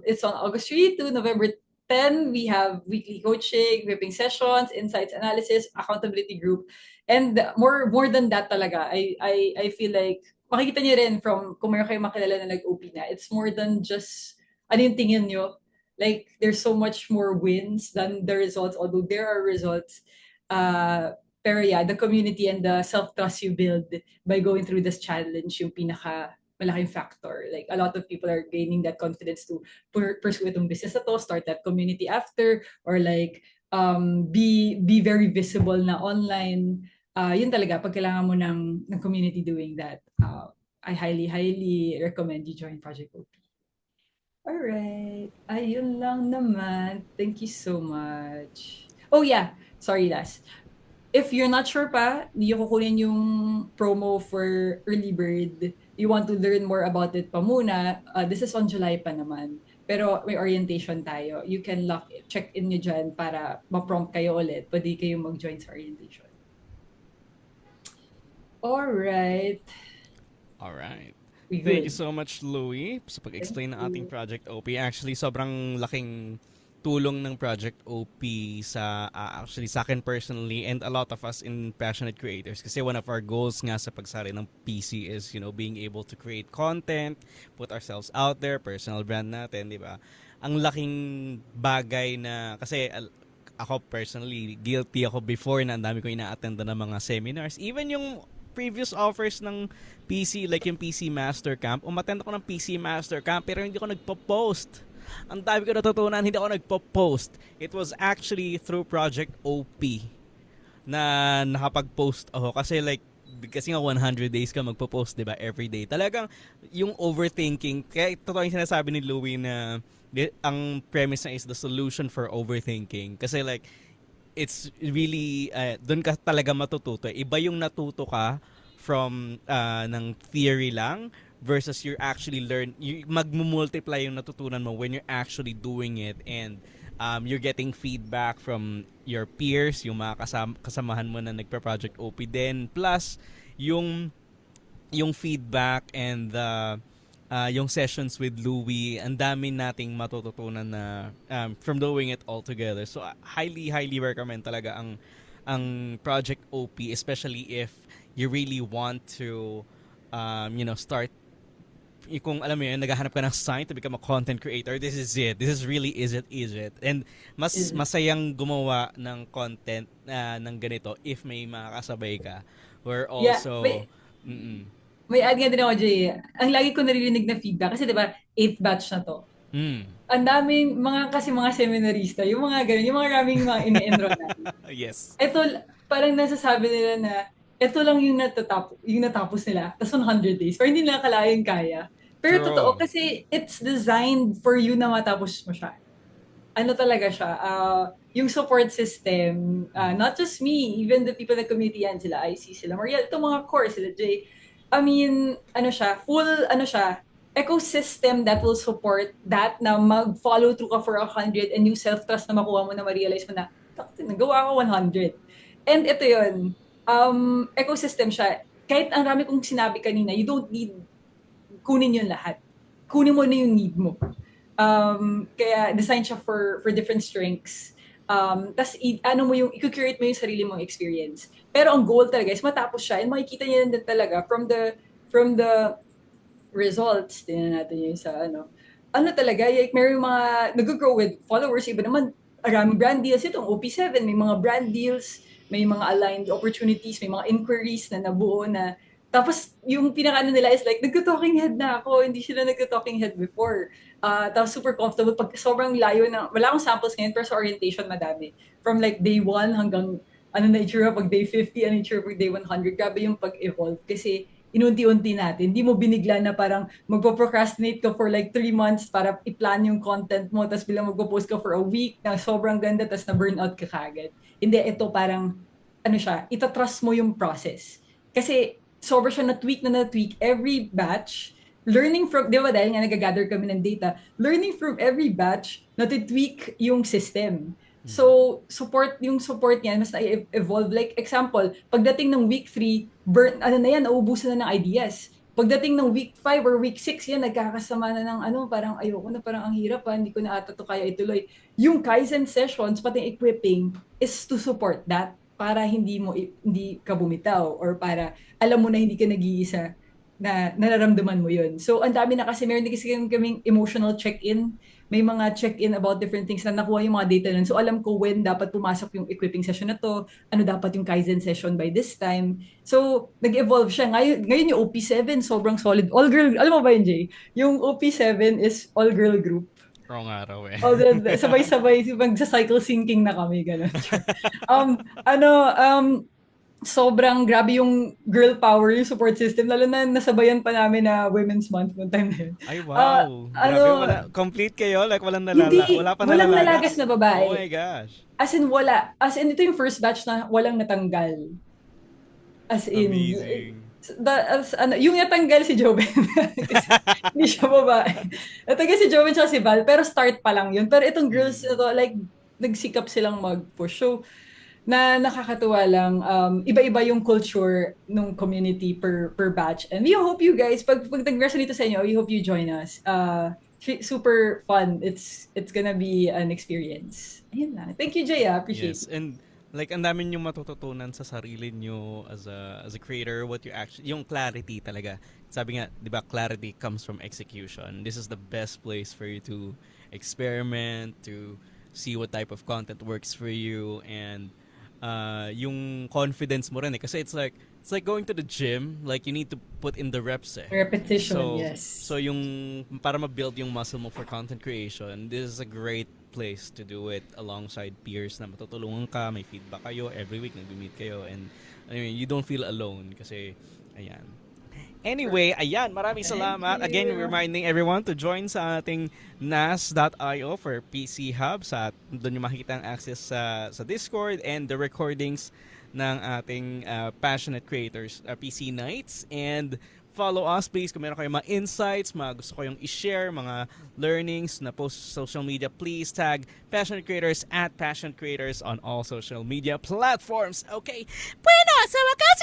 It's on August 3 to November 10. We have weekly coaching, whipping sessions, insights analysis, accountability group, and more than that talaga. I feel like makikita niyo rin from kung meron kayong makilala na nag-OP na, it's more than just ano yung tingin nyo. Like, there's so much more wins than the results, although there are results. Pero yeah, the community and the self-trust you build by going through this challenge yung malaking factor. Like, a lot of people are gaining that confidence to pursue itong business na to, start that community after, or like, be very visible na online. Yun talaga, pag kailangan mo ng community doing that, I highly recommend you join Project OP. Alright. Ayun lang naman. Thank you so much. Oh yeah, sorry last. If you're not sure pa, hindi ko kukunin yung promo for early bird, you want to learn more about it pa muna, this is on July pa naman. Pero may orientation tayo. You can check in nyo dyan para ma-prompt kayo ulit. Pwede kayo mag-join sa orientation. Alright. Thank you so much, Louie, sa pag-explain ng ating Project OP. Actually, sobrang laking tulong ng Project OP sa actually sa akin personally and a lot of us in Passionate Creators kasi one of our goals nga sa pagsali ng PC is being able to create content, put ourselves out there, personal brand natin, di ba? Ang laking bagay na kasi ako personally guilty ako before na ang dami ko ina-attend ng mga seminars, even yung previous offers ng PC like yung PC Master Camp, umattend ako ng PC Master Camp pero hindi ko nagpo-post. Ang dami ko natutunan, hindi ako nagpo-post. It was actually through Project OP na nakapag-post ako. Kasi nga 100 days ka magpo-post, di ba? Every day. Talagang yung overthinking, kaya totoo yung sinasabi ni Louie na ang premise na is the solution for overthinking. Kasi it's really, doon ka talaga matututo. Iba yung natuto ka from ng theory lang versus you're actually magmumultiply yung natutunan mo when you're actually doing it and you're getting feedback from your peers, yung mga kasamahan mo na nagpa-Project OP din, plus yung feedback and yung sessions with Louie, ang dami nating matututunan na from doing it all together. So highly recommend talaga ang Project OP, especially if you really want to start kung alam mo yun, naghahanap ka ng sign to become a content creator, this is it. This is really is it. And mas masayang gumawa ng content ng ganito if may makakasabay ka. Or also... May add nga din ako, Jay. Ang lagi ko naririnig na feedback, kasi diba, 8th batch na to. Ang daming mga seminarista, yung mga ganun, yung mga raming mga ini-enroll natin. Yes. Ito, parang nasasabi nila na ito lang yung natapos nila, tapos 100 days, pero hindi nila kalayan kaya. Pero totoo, kasi it's designed for you na matapos mo siya. Ano talaga siya, yung support system, not just me, even the people na community yan, sila IC, sila Maria, itong mga core, sila Jay. I mean, full ecosystem that will support that na mag-follow through ka for 100 and yung self-trust na makuha mo na ma-realize mo na, nagawa ko 100. And ito yun, ecosystem siya. Kahit ang dami kong sinabi kanina, you don't need kunin yun lahat. Kunin mo na yung need mo. Kaya design siya for different strengths. Tapos i-curate mo yung sarili mong experience. Pero ang goal talaga is matapos siya and makikita niya din talaga from the results. Tingnan natin yung sa talaga, meron mga nag-grow with followers, iba naman, maraming brand deals. Itong OP7, may mga brand deals, may mga aligned opportunities, may mga inquiries na nabuo na. Tapos yung pinaka nila is nagto-talking head na ako, hindi sila nagto-talking head before. Tapos super comfortable, pag sobrang layo na, wala akong samples ngayon, pero sa orientation madami. From day 1 hanggang na itsura pag day 50, itsura pag day 100, grabe yung pag-evolve. Kasi inunti-unti natin, hindi mo binigla na parang magpo-procrastinate ka for 3 months para i-plan yung content mo, tapos bilang magpo-post ka for a week na sobrang ganda, tapos na-burnout ka kagad. Hindi, ito parang, itatrust mo yung process. Kasi sobrang siya na-tweak every batch, learning from, di ba dahil nga nag-gather kami ng data, learning from every batch, na-tweak yung system. So, support niya, mas na-evolve. Like, example, pagdating ng week 3, nauubusan na ng ideas. Pagdating ng week 5 or week 6, yan, nagkakasama na ng parang ayoko na, parang ang hirap hindi ko na ata to kaya ituloy. Yung Kaizen sessions, pati equipping, is to support that para hindi ka bumitaw or para alam mo na hindi ka nag-iisa na nararamdaman mo yun. So, ang dami na kasi, meron din kasi kaming emotional check-in. May mga check-in about different things na nakuha yung mga data nun. So, alam ko when dapat pumasok yung equipping session na to, ano dapat yung Kaizen session by this time. So, nag-evolve siya. Ngayon yung OP7, sobrang solid. All-girl, alam mo ba yun, Jay? Yung OP7 is all-girl group. Wrong araw eh. Sabay-sabay, magsa-cycle syncing na kami, gano'n. Sobrang grabe yung girl power, yung support system, lalo na nasabayan pa namin na Women's Month noong time na yun. Ay, wow. Grabe, complete kayo? Walang walang nalagas na babae. Oh my gosh. As in, wala. As in, ito yung first batch na walang natanggal. As in, amazing. Yung natanggal si Joven. Kasi hindi siya babae. Natanggal si Joven siya si Val, pero start pa lang yun. Pero itong girls na to, nagsikap silang mag-push. So, na nakakatuwa lang. Iba-iba yung culture ng community per batch. And we hope you guys, pag nag-resonate sa inyo, we hope you join us. super fun. It's gonna be an experience. Ayun lang. Thank you, Jay. Appreciate Yes, it. and like ang dami nyo matututunan sa sarili nyo as a creator, what you actually, yung clarity talaga. Sabi nga, 'di ba, clarity comes from execution. This is the best place for you to experiment, to see what type of content works for you, and yung confidence mo rin eh. Kasi it's like going to the gym, like you need to put in the reps eh. Repetition, So, yes. so yung para ma-build yung muscle mo for content creation, this is a great place to do it alongside peers na matutulungan ka, may feedback kayo, every week nag-meet kayo, and I mean, you don't feel alone kasi, ayan. Anyway, ayan, maraming salamat. Again, reminding everyone to join sa ating nas.io for PC Hub. Doon nyo makikita ang access sa Discord and the recordings ng ating passionate creators PC Nights. And follow us please kung meron kayong mga insights, mga gusto kayong i-share, mga learnings na post sa social media, please tag Passionate Creators at Passionate Creators on all social media platforms. Okay? Bueno, sa wakas,